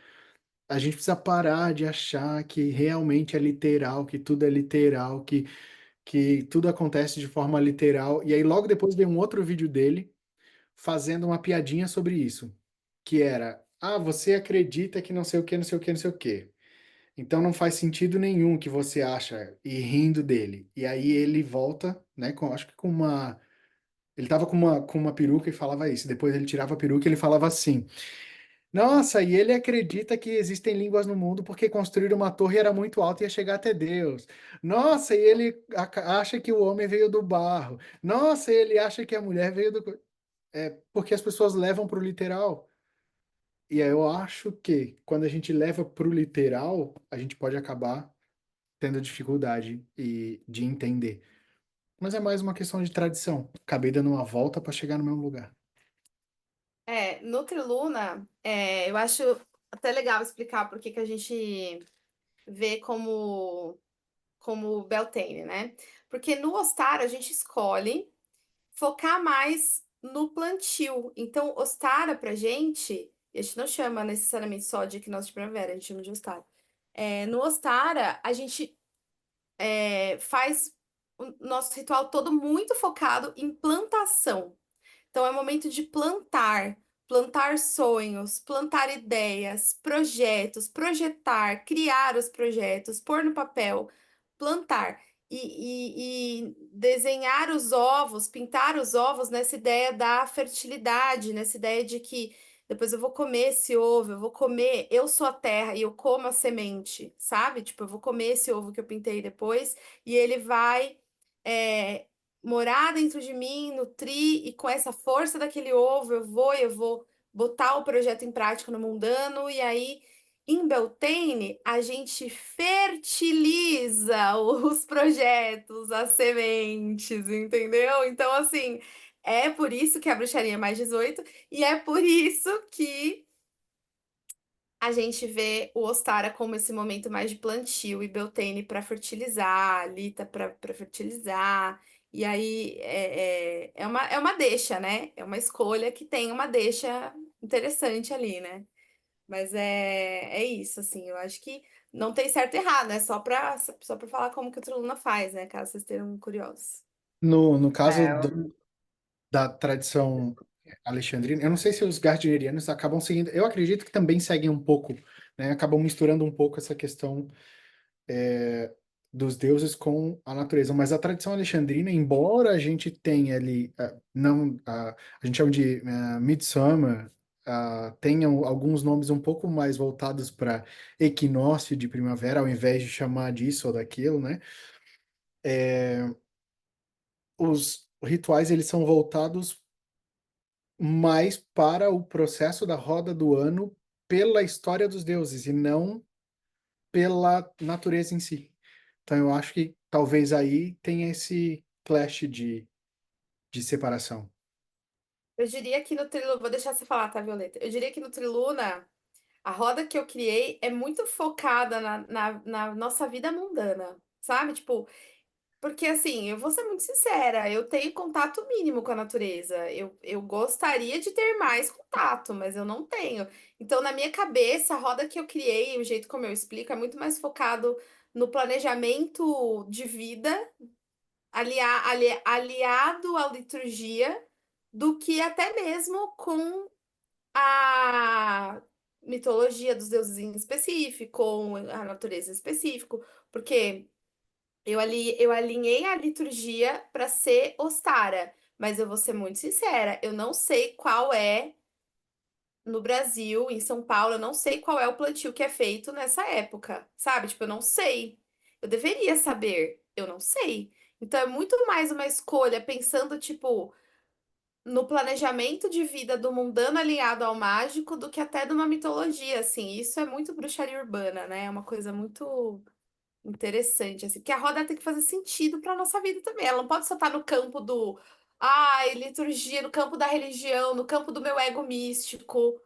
A gente precisa parar de achar que realmente é literal, que tudo é literal, que tudo acontece de forma literal. E aí logo depois veio um outro vídeo dele fazendo uma piadinha sobre isso, que era, você acredita que não sei o que, não sei o que, não sei o que. Então não faz sentido nenhum que você acha, e rindo dele. E aí ele volta, né, acho que com uma ele tava com uma peruca e falava isso. Depois ele tirava a peruca e ele falava assim: Nossa, e ele acredita que existem línguas no mundo porque construir uma torre era muito alta e ia chegar até Deus. Nossa, e ele acha que o homem veio do barro. Nossa, e ele acha que a mulher veio do. É porque as pessoas levam para o literal. E aí eu acho que quando a gente leva para o literal, a gente pode acabar tendo dificuldade de entender. Mas é mais uma questão de tradição. Acabei dando uma volta para chegar no mesmo lugar. No Triluna, eu acho até legal explicar por que que a gente vê como Beltane, né? Porque no Ostara a gente escolhe focar mais no plantio. Então, Ostara pra gente, a gente não chama necessariamente só de equinócio de primavera, a gente chama de Ostara. No Ostara, a gente faz o nosso ritual todo muito focado em plantação. Então é o momento de plantar, plantar sonhos, plantar ideias, projetos, projetar, criar os projetos, pôr no papel, plantar e desenhar os ovos, pintar os ovos nessa ideia da fertilidade, nessa ideia de que depois eu vou comer esse ovo, eu vou comer, eu sou a terra e eu como a semente, sabe? Tipo, eu vou comer esse ovo que eu pintei depois e ele vai é, morar dentro de mim, nutrir, e com essa força daquele ovo eu vou botar o projeto em prática no mundano, e aí em Beltane a gente fertiliza os projetos, as sementes, entendeu? Então, assim, é por isso que a bruxaria é mais 18, e é por isso que a gente vê o Ostara como esse momento mais de plantio e Beltane para fertilizar, Lita para fertilizar. E aí é uma deixa, né? É uma escolha que tem uma deixa interessante ali, né? Mas é isso, assim. Eu acho que não tem certo e errado, é só para falar como que o Truluna faz, né? Caso vocês estejam curiosos. No caso É, da tradição alexandrina, eu não sei se os gardnerianos acabam seguindo, eu acredito que também seguem um pouco, né? Acabam misturando um pouco essa questão dos deuses com a natureza. Mas a tradição alexandrina, embora a gente tenha ali, não, a gente chama de Midsummer, tenham alguns nomes um pouco mais voltados para equinócio de primavera, ao invés de chamar disso ou daquilo, né? Os rituais eles são voltados mais para o processo da roda do ano pela história dos deuses e não pela natureza em si. Então eu acho que talvez aí tenha esse clash de separação. Eu diria que no Triluna, vou deixar você falar, tá, Violeta? Eu diria que no Triluna a roda que eu criei é muito focada na nossa vida mundana, sabe? Tipo, porque assim, eu vou ser muito sincera, eu tenho contato mínimo com a natureza. Eu gostaria de ter mais contato, mas eu não tenho. Então, na minha cabeça, a roda que eu criei, o jeito como eu explico, é muito mais focado no planejamento de vida, aliado à liturgia, do que até mesmo com a mitologia dos deuses em específico, com a natureza em específico, porque eu alinhei a liturgia para ser Ostara, mas eu vou ser muito sincera, eu não sei qual é no Brasil, em São Paulo, eu não sei qual é o plantio que é feito nessa época, sabe? Tipo, eu não sei. Eu deveria saber, eu não sei. Então é muito mais uma escolha pensando, tipo, no planejamento de vida do mundano alinhado ao mágico do que até de uma mitologia, assim. Isso é muito bruxaria urbana, né? É uma coisa muito interessante, assim, que a roda tem que fazer sentido para nossa vida também. Ela não pode só estar no campo do, ai, liturgia, no campo da religião, no campo do meu ego místico,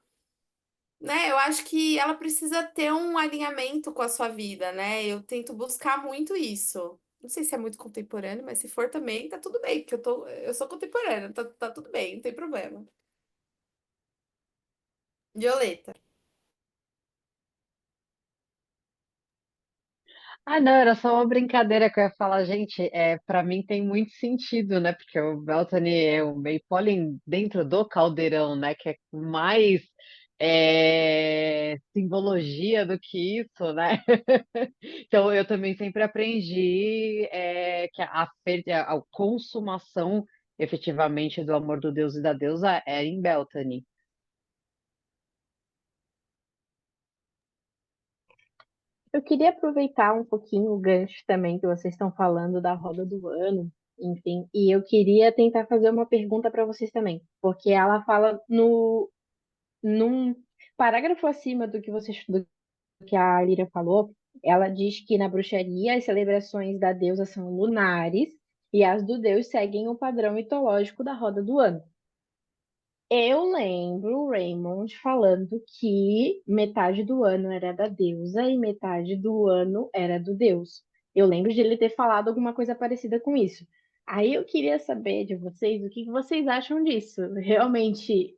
né? Eu acho que ela precisa ter um alinhamento com a sua vida, né? Eu tento buscar muito isso. Não sei se é muito contemporâneo, mas se for também, tá tudo bem, porque eu sou contemporânea, tá tudo bem, não tem problema. Violeta. Ah, não, era só uma brincadeira que eu ia falar, gente, para mim tem muito sentido, né? Porque o Beltane é o meio pólen dentro do caldeirão, né? Que é mais simbologia do que isso, né? Então eu também sempre aprendi que a consumação efetivamente do amor do Deus e da deusa é em Beltane. Eu queria aproveitar um pouquinho o gancho também que vocês estão falando da roda do ano, enfim, e eu queria tentar fazer uma pergunta para vocês também, porque ela fala no num parágrafo acima do que a Lira falou, ela diz que na bruxaria as celebrações da deusa são lunares e as do deus seguem o padrão mitológico da roda do ano. Eu lembro o Raymond falando que metade do ano era da deusa e metade do ano era do deus. Eu lembro de ele ter falado alguma coisa parecida com isso. Aí eu queria saber de vocês o que que vocês acham disso. Realmente,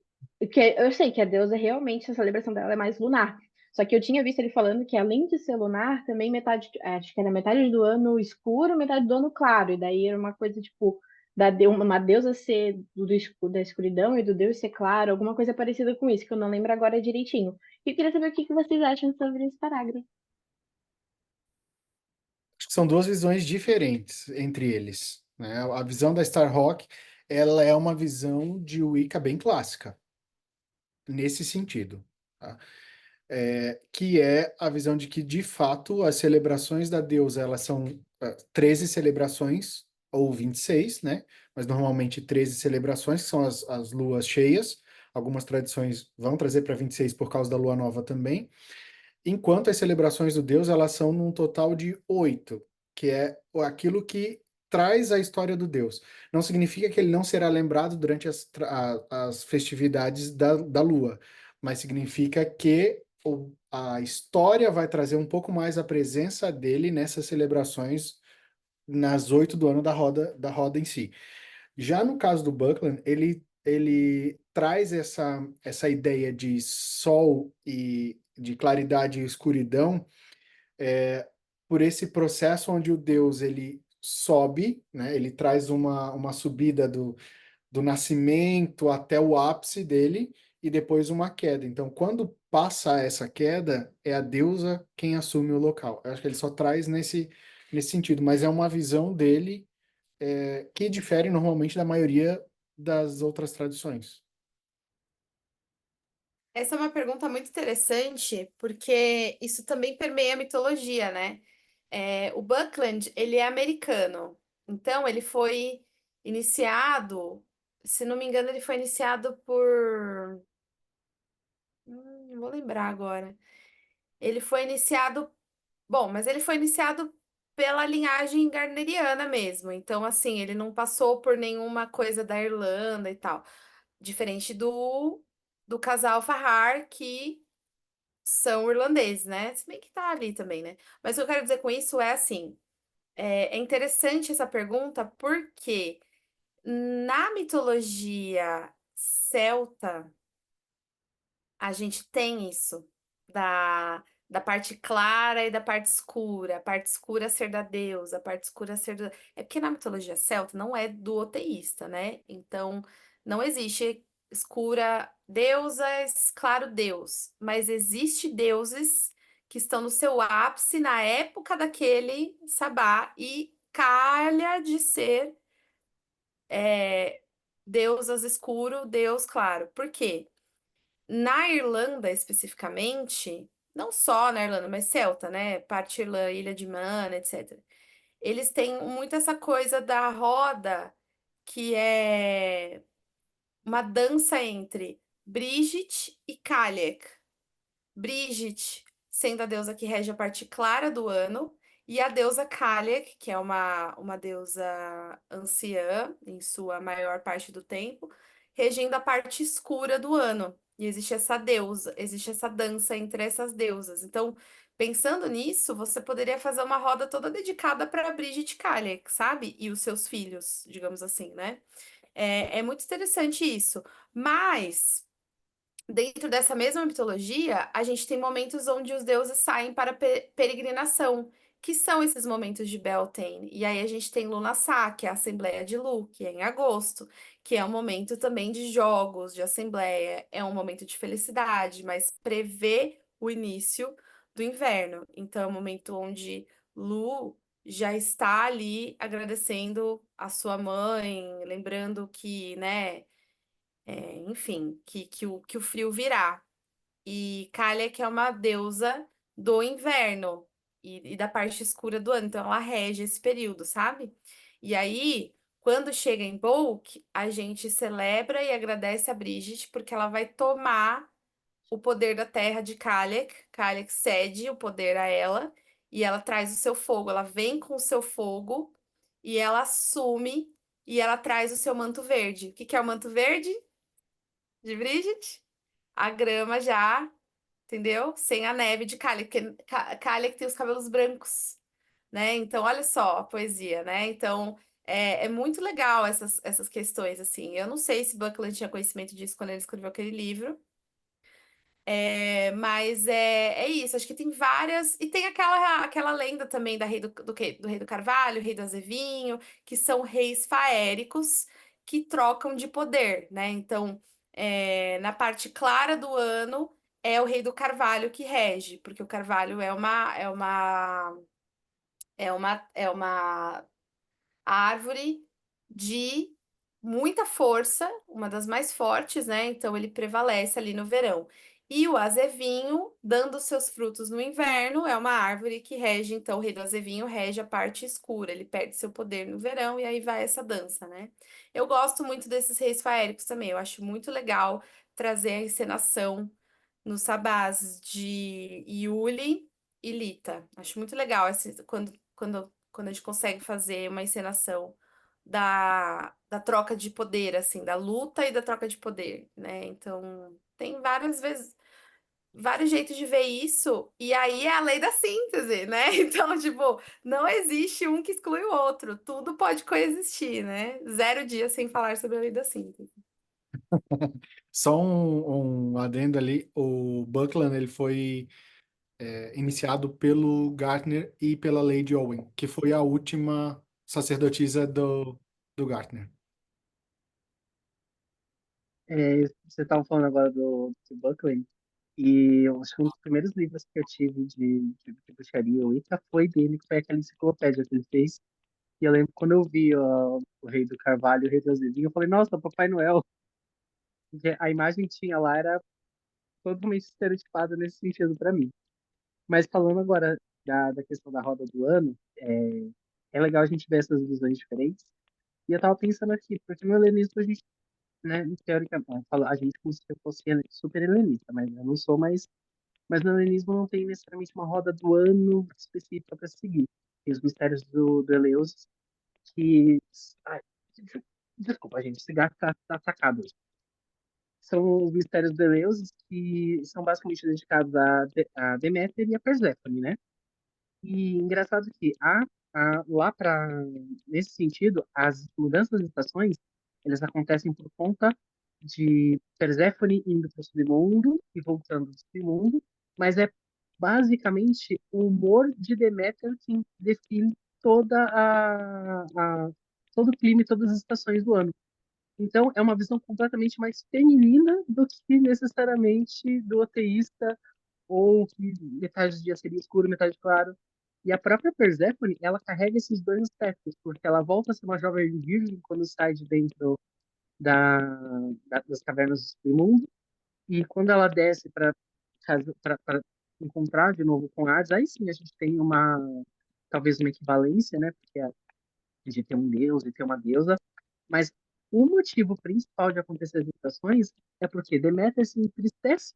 que eu sei que a deusa realmente a celebração dela é mais lunar. Só que eu tinha visto ele falando que além de ser lunar, também metade, acho que era metade do ano escuro, metade do ano claro. E daí era uma coisa tipo uma deusa ser da escuridão e do Deus ser claro, alguma coisa parecida com isso, que eu não lembro agora direitinho. E eu queria saber o que que vocês acham sobre esse parágrafo. Acho que são duas visões diferentes entre eles, né? A visão da Starhawk, ela é uma visão de Wicca bem clássica, nesse sentido, tá? Que é a visão de que, de fato, as celebrações da deusa, elas são 13 celebrações, ou 26, né? Mas normalmente 13 celebrações, que são as luas cheias. Algumas tradições vão trazer para 26 por causa da lua nova também. Enquanto as celebrações do Deus, elas são num total de 8, que é aquilo que traz a história do Deus. Não significa que ele não será lembrado durante as festividades da Lua, mas significa que a história vai trazer um pouco mais a presença dele nessas celebrações nas 8 do ano da roda em si. Já no caso do Buckland, ele traz essa ideia de sol e de claridade e escuridão por esse processo onde o Deus ele sobe, né? Ele traz uma subida do nascimento até o ápice dele e depois uma queda. Então, quando passa essa queda, é a deusa quem assume o local. Eu acho que ele só traz nesse sentido, mas é uma visão dele que difere normalmente da maioria das outras tradições. Essa é uma pergunta muito interessante, porque isso também permeia a mitologia, né? O Buckland, ele é americano, então ele foi iniciado, se não me engano, ele foi iniciado por... não vou lembrar agora. Ele foi iniciado... Bom, mas ele foi iniciado pela linhagem gardneriana mesmo, então, assim, ele não passou por nenhuma coisa da Irlanda e tal. Diferente do casal Farrar, que são irlandeses, né? Se bem que tá ali também, né? Mas o que eu quero dizer com isso é assim, é interessante essa pergunta porque na mitologia celta a gente tem isso da parte clara e da parte escura, a parte escura ser da deusa, a parte escura ser do... É porque na mitologia celta não é duoteísta, né? Então não existe escura deusas, claro Deus, mas existe deuses que estão no seu ápice na época daquele sabá e calha de ser deusas escuro, Deus claro. Por quê? Na Irlanda, especificamente, não só na Irlanda, mas Celta, né? Parte Irlanda, Ilha de Man, etc. Eles têm muito essa coisa da roda, que é uma dança entre Brigitte e Cailleach. Brigitte sendo a deusa que rege a parte clara do ano, e a deusa Cailleach, que é uma deusa anciã, em sua maior parte do tempo, regendo a parte escura do ano. E existe essa deusa, existe essa dança entre essas deusas. Então, pensando nisso, você poderia fazer uma roda toda dedicada para Brigitte Cailleach, sabe? E os seus filhos, digamos assim, né? É muito interessante isso. Mas dentro dessa mesma mitologia, a gente tem momentos onde os deuses saem para peregrinação, que são esses momentos de Beltane. E aí a gente tem Lughnasadh, que é a Assembleia de Lu, que é em agosto, que é um momento também de jogos, de assembleia, é um momento de felicidade, mas prevê o início do inverno. Então é um momento onde Lu já está ali agradecendo a sua mãe, lembrando que, né, enfim, que o frio virá. E Kalia, que é uma deusa do inverno. e da parte escura do ano. Então, ela rege esse período, sabe? E aí, quando chega em Bolk, a gente celebra e agradece a Bridget porque ela vai tomar o poder da terra de Kalek. Kalek cede o poder a ela e ela traz o seu fogo. Ela vem com o seu fogo e ela assume e ela traz o seu manto verde. O que que é o manto verde de Bridget? A grama já, entendeu? Sem a neve de Kalek, porque Kalek tem os cabelos brancos, né? Então, olha só a poesia, né? Então, é muito legal essas questões, assim. Eu não sei se Buckland tinha conhecimento disso quando ele escreveu aquele livro, mas é isso. Acho que tem várias. E tem aquela lenda também da do rei do Carvalho, rei do Azevinho, que são reis faéricos que trocam de poder, né? Então, na parte clara do ano é o rei do Carvalho que rege, porque o Carvalho é uma árvore de muita força, uma das mais fortes, né? Então ele prevalece ali no verão. E o azevinho, dando seus frutos no inverno, é uma árvore que rege, então o rei do azevinho rege a parte escura, ele perde seu poder no verão e aí vai essa dança, né? Eu gosto muito desses reis faéricos também, eu acho muito legal trazer a encenação nos sabás de Yuli e Lita. Acho muito legal quando a gente consegue fazer uma encenação da troca de poder, assim, da luta e da troca de poder, né? Então, tem várias vezes, vários jeitos de ver isso, e aí é a lei da síntese, né? Então, tipo, não existe um que exclui o outro, tudo pode coexistir, né? Zero dias sem falar sobre a lei da síntese. Só um adendo ali, o Buckland ele foi iniciado pelo Gardner e pela Lady Owen, que foi a última sacerdotisa do Gardner. Você estava falando agora do Buckley, e eu acho que um dos primeiros livros que eu tive de bruxaria Wicca foi dele, que foi aquela enciclopédia que ele fez. E eu lembro quando eu vi o Rei do Carvalho, o Rei do Azevinho, eu falei, nossa, Papai Noel. Porque a imagem que tinha lá era totalmente estereotipada nesse sentido para mim. Mas falando agora da questão da roda do ano, é legal a gente ver essas visões diferentes. E eu tava pensando aqui, porque no helenismo a gente, né, teoricamente, a gente como se eu fosse super helenista, mas eu não sou mais. Mas no helenismo não tem necessariamente uma roda do ano específica para seguir. Tem os mistérios do Eleusis, que. Ai, desculpa, gente, esse gato tá atacado hoje. São os mistérios do Eleusis, que são basicamente dedicados a Deméter e a Perséfone, né? E engraçado que lá para nesse sentido, as mudanças das estações, elas acontecem por conta de Perséfone indo para o submundo e voltando do submundo, mas é basicamente o humor de Deméter que define todo o clima e todas as estações do ano. Então, é uma visão completamente mais feminina do que necessariamente do ateísta ou que metade do dia seria escuro, metade claro. E a própria Persephone, ela carrega esses dois aspectos, porque ela volta a ser uma jovem virgem quando sai de dentro das cavernas do submundo, e quando ela desce para encontrar de novo com Hades, aí sim a gente tem talvez uma equivalência, né? Porque de ter um deus e ter uma deusa, mas o motivo principal de acontecer as mutações é porque Deméter se entristece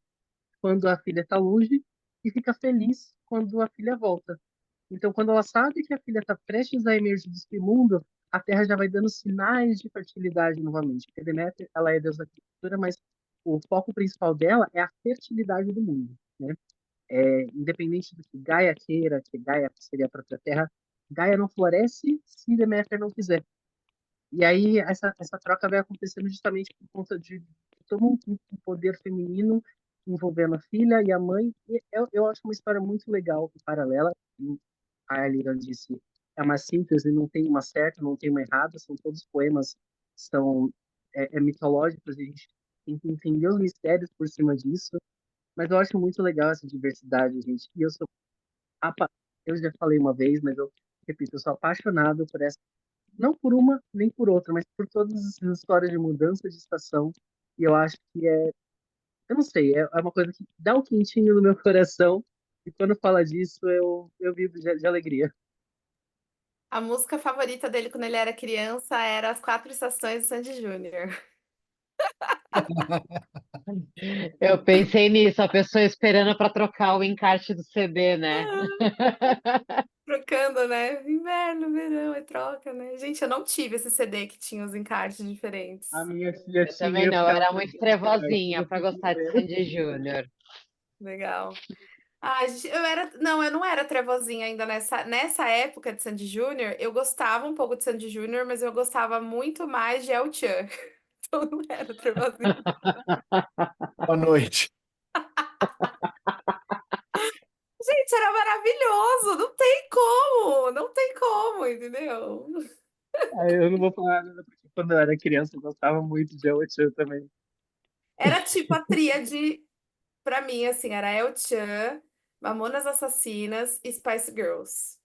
quando a filha está longe e fica feliz quando a filha volta. Então, quando ela sabe que a filha está prestes a emergir do submundo, a Terra já vai dando sinais de fertilidade novamente. Porque Deméter, ela é deusa da agricultura, mas o foco principal dela é a fertilidade do mundo, né? Independente do que Gaia queira, que Gaia seria a própria Terra, Gaia não floresce se Deméter não quiser. E aí essa troca vai acontecendo justamente por conta de todo um poder feminino envolvendo a filha e a mãe. E eu acho uma história muito legal e paralela. E a Elira disse, é uma síntese, não tem uma certa, não tem uma errada, são todos poemas, são mitológicos, e a gente tem que entender os mistérios por cima disso. Mas eu acho muito legal essa diversidade, gente. E eu já falei uma vez, mas eu repito, eu sou apaixonado por essa, não por uma nem por outra, mas por todas as histórias de mudança de estação. E eu acho que eu não sei, é uma coisa que dá um quentinho no meu coração E quando fala disso, eu vivo de alegria. A música favorita dele quando ele era criança era As Quatro Estações de Sandy Júnior. Eu pensei nisso, a pessoa esperando para trocar o encarte do CD, né? Trocando, né? Inverno, verão, é troca, né? Gente, eu não tive esse CD que tinha os encartes A diferentes. minha filha Eu tinha, também eu não, ficava era muito trocando essa parte, trevozinha eu para fico gostar de vendo. Sandy Júnior. Legal. Ah, gente, eu não era trevozinha ainda nessa época de Sandy Júnior. Eu gostava um pouco de Sandy Júnior, mas eu gostava muito mais de El Chan. Então eu não era trevozinha. Boa noite. Gente, era maravilhoso. Não tem como, entendeu? Aí eu não vou falar nada, porque quando eu era criança eu gostava muito de El também. Era tipo a tríade, pra mim, assim, era El Chan, Mamonas Assassinas e Spice Girls.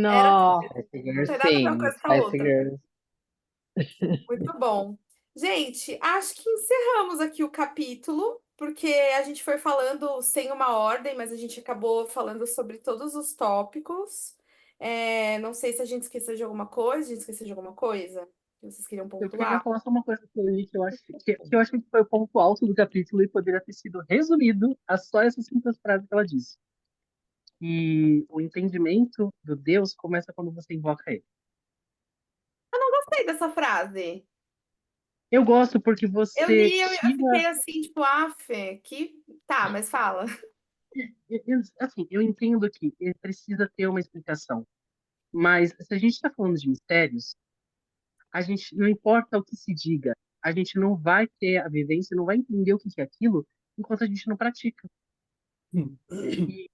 Era, Nossa, Spice não Girls, tem nada a ver uma sim, coisa com a Spice outra. Girls. Muito bom. Gente, acho que encerramos aqui o capítulo, porque a gente foi falando sem uma ordem, mas a gente acabou falando sobre todos os tópicos. Não sei se a gente esqueceu de alguma coisa, a gente esqueceu de alguma coisa que vocês queriam Eu queria pontuar. falar só uma coisa que eu li que eu acho que foi o ponto alto do capítulo e poderia ter sido resumido a só essas simples frases que ela disse. E o entendimento do Deus começa quando você invoca ele. Gostei dessa frase. Eu gosto porque Eu você li, eu tira. fiquei assim, tipo, que. Tá, mas fala. Assim, eu entendo que ele precisa ter uma explicação, mas se a gente está falando de mistérios, a gente não importa o que se diga, a gente não vai ter a vivência, não vai entender o que é aquilo enquanto a gente não pratica. E,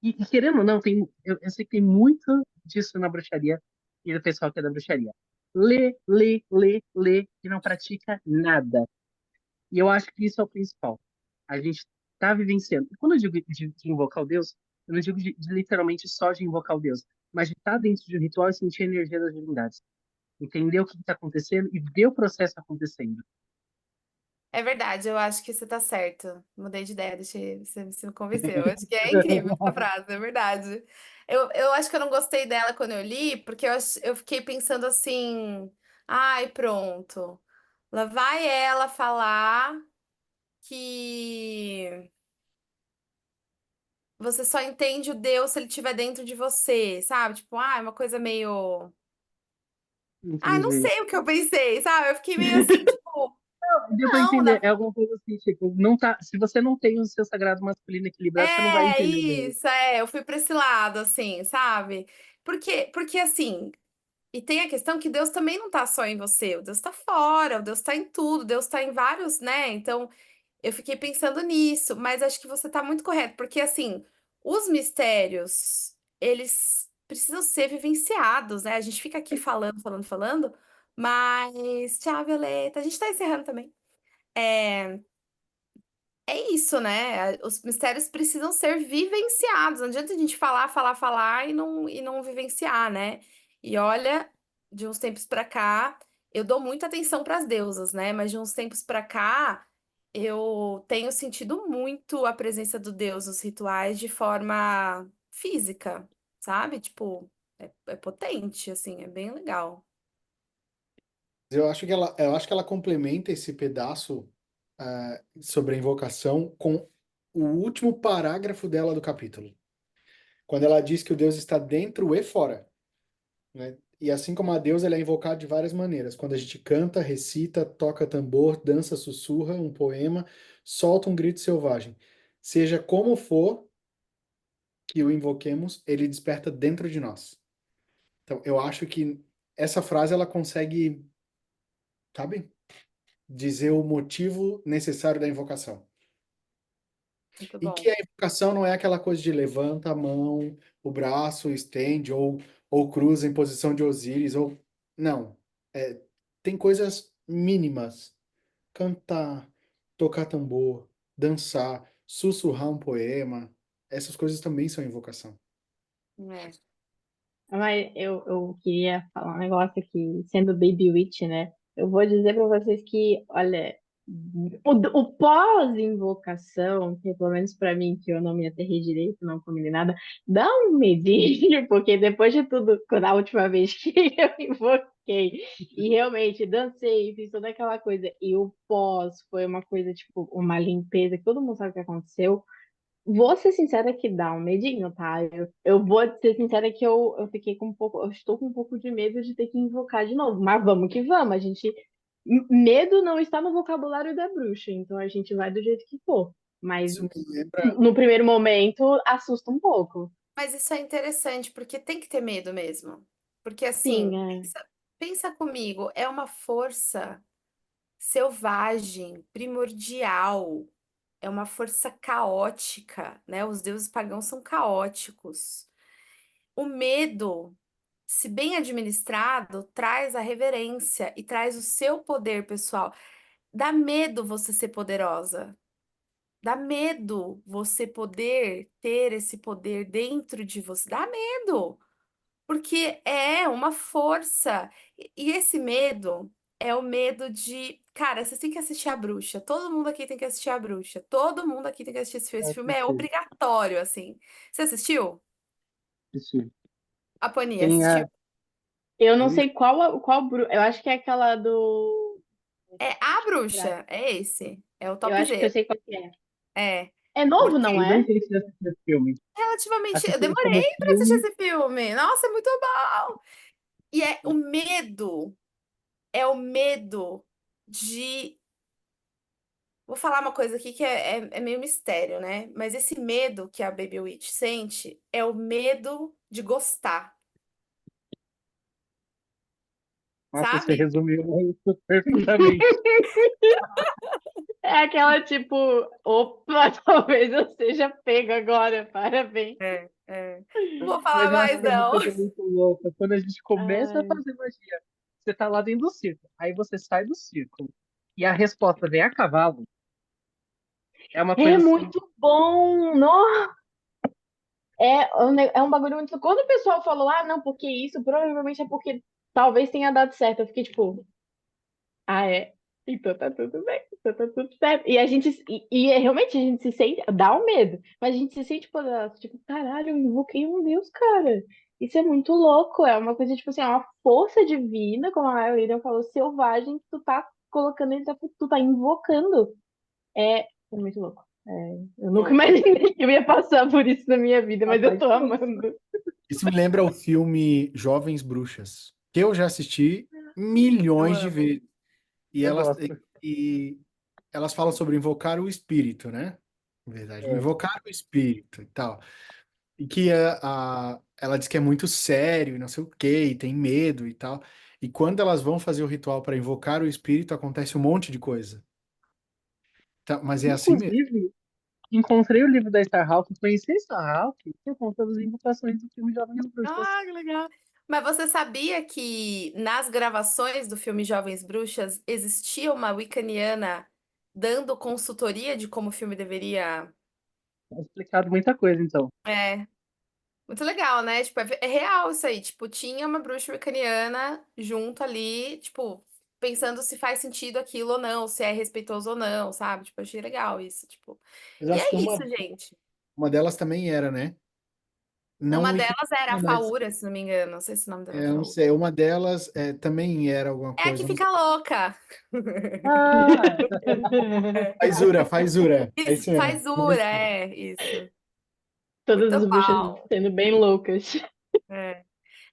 e querendo ou não, eu sei que tem muito disso na bruxaria e do pessoal que é da bruxaria. Lê, lê, lê, lê e não pratica nada. E eu acho que isso é o principal. A gente está vivenciando. E quando eu digo de invocar o Deus, eu não digo de literalmente só de invocar o Deus, mas de estar dentro de um ritual e sentir a energia das divindades. Entender o que está acontecendo e ver o processo acontecendo. É verdade, eu acho que você tá certo. Mudei de ideia, você me convenceu. Eu acho que é incrível essa frase, é verdade. Eu acho que eu não gostei dela quando eu li, porque eu fiquei pensando assim, ai, pronto. Lá vai ela falar que você só entende o Deus se ele estiver dentro de você, sabe? Tipo, é uma coisa meio. Não Entendi. sei o que eu pensei, sabe? Eu fiquei meio assim, tipo, Deu para não, entender. É alguma coisa assim, tipo, não tá, se você não tem o seu sagrado masculino equilibrado, você não vai é entender Deus. isso, eu fui pra esse lado, assim, sabe? Porque assim, e tem a questão que Deus também não tá só em você, o Deus tá fora, o Deus tá em tudo, Deus tá em vários, né? Então, eu fiquei pensando nisso, mas acho que você tá muito correto, porque assim, os mistérios, eles precisam ser vivenciados, né? A gente fica aqui falando, falando, falando, mas, tchau, Violeta, a gente tá encerrando também. É, É isso, né? Os mistérios precisam ser vivenciados. Não adianta a gente falar, falar, falar e não vivenciar, né? E olha, de uns tempos pra cá, eu dou muita atenção para as deusas, né? Mas de uns tempos pra cá, eu tenho sentido muito a presença do Deus nos rituais de forma física, sabe? Tipo, é potente, assim, é bem legal. Eu acho que ela complementa esse pedaço sobre a invocação com o último parágrafo dela do capítulo, quando ela diz que o Deus está dentro e fora, né? E assim como a Deus, ele é invocado de várias maneiras. Quando a gente canta, recita, toca tambor, dança, sussurra um poema, solta um grito selvagem. Seja como for que o invoquemos, ele desperta dentro de nós. Então, eu acho que essa frase ela consegue, sabe, dizer o motivo necessário da invocação. Muito E bom. que a invocação não é aquela coisa de levanta a mão, o braço, estende, ou cruza em posição de Osíris, ou. Não. É, tem coisas mínimas. Cantar, tocar tambor, dançar, sussurrar um poema. Essas coisas também são invocação. É. Mas eu queria falar um negócio aqui, sendo Baby Witch, né? Eu vou dizer pra vocês que, olha, O pós-invocação, que pelo menos pra mim, que eu não me aterrei direito, não comi nada, dá um medinho, porque depois de tudo, quando a última vez que eu invoquei e realmente dancei, fiz toda aquela coisa, e o pós foi uma coisa, tipo, uma limpeza, que todo mundo sabe o que aconteceu. Vou ser sincera que dá um medinho, tá? Eu vou ser sincera que eu fiquei com um pouco, eu estou com um pouco de medo de ter que invocar de novo, mas vamos que vamos, a gente medo não está no vocabulário da bruxa, então a gente vai do jeito que for. Mas Isso me lembra. no primeiro momento assusta um pouco. Mas isso é interessante, porque tem que ter medo mesmo. Porque assim, Sim, é. pensa comigo, é uma força selvagem, primordial, é uma força caótica, né? Os deuses pagãos são caóticos. O medo, se bem administrado, traz a reverência e traz o seu poder pessoal. Dá medo você ser poderosa. Dá medo você poder ter esse poder dentro de você. Dá medo, porque é uma força. E esse medo é o medo de. Cara, vocês têm que assistir A Bruxa. Todo mundo aqui tem que assistir A Bruxa. Todo mundo aqui tem que assistir esse filme. Esse filme é Assisti, obrigatório, assim. Você assistiu? assisti. A Pani Tem assistiu? a Eu não Bruxa. sei qual eu acho que é aquela do. É A Bruxa. É esse. É o Eu acho que eu topzera. sei qual que é. É. É novo, Porque não Eu nem é? sei se já assisti esse filme. relativamente. Eu Assisti ele como demorei pra assistir filme. esse filme. Nossa, é muito bom. E é o medo. É o medo de. Vou falar uma coisa aqui que é meio mistério, né? Mas esse medo que a Baby Witch sente é o medo de gostar, Nossa, você sabe? resumiu isso perfeitamente. É aquela tipo, opa, talvez eu seja pega agora, parabéns. É. Não vou Mas falar eu acho mais, que é uma não. coisa muito louca. Quando a gente começa a Ai. fazer magia, você tá lá dentro do circo. Aí você sai do circo. E a resposta vem a cavalo. É uma É coisa assim. muito bom! Nossa, é um bagulho muito. Quando o pessoal falou, ah, não, porque isso, provavelmente é porque talvez tenha dado certo. Eu fiquei tipo, ah, é? Então tá tudo bem, então tá tudo certo. E a gente, realmente a gente se sente, dá um medo, mas a gente se sente poderoso, tipo, caralho, eu invoquei um Deus, cara. Isso é muito louco, é uma coisa, tipo assim, é uma força divina, como a William falou, selvagem, que tu tá colocando, tu tá invocando. É muito louco. Eu nunca Muito. imaginei que eu ia passar por isso na minha vida, mas eu Rapaz, tô amando. Isso me lembra o filme Jovens Bruxas, que eu já assisti Eu milhões de amo. vezes. E eu elas, gosto. e elas falam sobre invocar o espírito, né? Na verdade, É, invocar o espírito e tal. E que ela diz que é muito sério e não sei o quê, e tem medo e tal. E quando elas vão fazer o ritual para invocar o espírito, acontece um monte de coisa. Tá, mas é assim mesmo. inclusive, encontrei o livro da Starhawk, conheci a Starhawk por conta das invocações do filme Jovens Bruxas. Ah, que legal. Mas você sabia que nas gravações do filme Jovens Bruxas existia uma Wiccaniana dando consultoria de como o filme deveria. Tá explicado muita coisa, então. É, muito legal, né? Tipo, é real isso aí. Tipo, tinha uma bruxa Wiccaniana junto ali, tipo, pensando se faz sentido aquilo ou não, se é respeitoso ou não, sabe? Tipo, achei legal isso, tipo. Mas E acho que é isso, gente. uma delas também era, né? Não Uma Wicca, delas era a mas Faúra, se não me engano. Não sei se o nome dela é eu não Faúra. sei. Uma delas também era alguma É a que coisa. Não sei. fica louca. Ah, Fazura. É Isso, isso mesmo. fazura, é, isso. Todas Muito as bruxas bom. sendo bem loucas. É.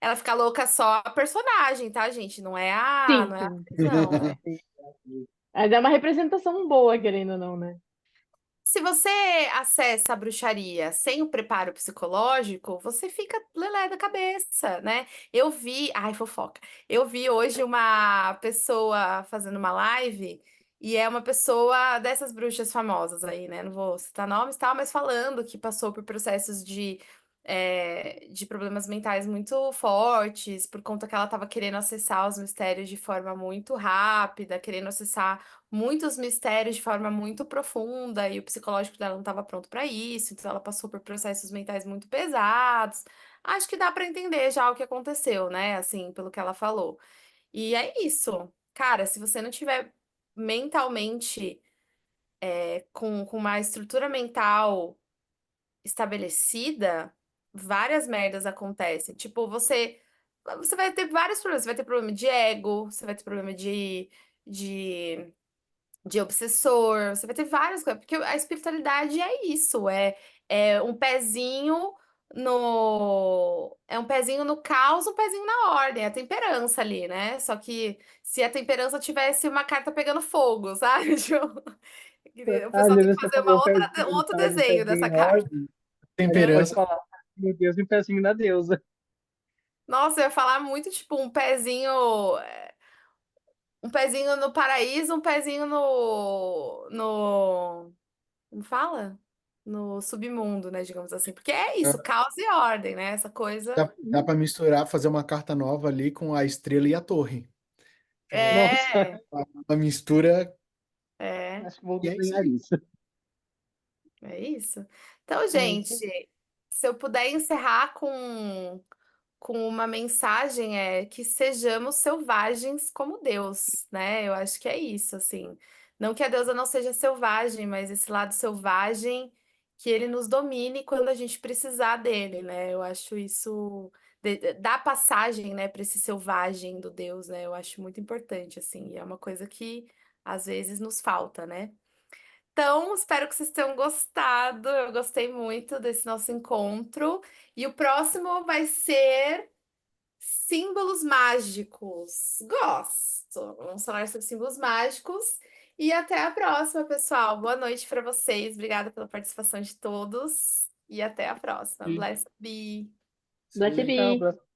Ela fica louca só a personagem, tá, gente? Sim, Não é a sim. atriz, não. É. Mas é uma representação boa, querendo ou não, né? Se você acessa a bruxaria sem o preparo psicológico, você fica lelé da cabeça, né? Eu vi, ai, fofoca. Eu vi hoje uma pessoa fazendo uma live e é uma pessoa dessas bruxas famosas aí, né? Não vou citar nomes e tal, mas falando que passou por processos de problemas mentais muito fortes, por conta que ela estava querendo acessar os mistérios de forma muito rápida, querendo acessar muitos mistérios de forma muito profunda e o psicológico dela não estava pronto para isso, então ela passou por processos mentais muito pesados. Acho que dá para entender já o que aconteceu, né? Assim, pelo que ela falou. E é isso. Cara, se você não tiver mentalmente, com uma estrutura mental estabelecida, várias merdas acontecem. Tipo, você vai ter vários problemas. Você vai ter problema de ego, você vai ter problema de, de obsessor, você vai ter várias coisas. Porque a espiritualidade é isso, é um pezinho é um pezinho no caos, um pezinho na ordem, é a temperança ali, né? Só que se a temperança tivesse uma carta pegando fogo, sabe? Tipo, o Ah, pessoal tem que você fazer falou um outro faz um desenho pezinho dessa em carta. ordem. A gente pode Temperança. falar meu Deus e um pezinho na deusa. Nossa, eu ia falar muito, tipo, um pezinho no paraíso, um pezinho como fala? No submundo, né, digamos assim. Porque é isso, caos e ordem, né? Essa coisa. Dá para misturar, fazer uma carta nova ali com a estrela e a torre. Nossa, É, Uma mistura. é, acho que vou E é isso desenhar aí. isso. é isso. Então, É gente, isso. se eu puder encerrar com uma mensagem que sejamos selvagens como Deus, né? Eu acho que é isso, assim. Não que a deusa não seja selvagem, mas esse lado selvagem que ele nos domine quando a gente precisar dele, né? Eu acho isso dar passagem, né, para esse selvagem do Deus, né? Eu acho muito importante, assim. E é uma coisa que às vezes nos falta, né? Então, espero que vocês tenham gostado. Eu gostei muito desse nosso encontro. E o próximo vai ser símbolos mágicos. Gosto. Vamos falar sobre símbolos mágicos. E até a próxima, pessoal. Boa noite para vocês. Obrigada pela participação de todos. E até a próxima. E Bless be. Bless sim. Tchau, be. abraço.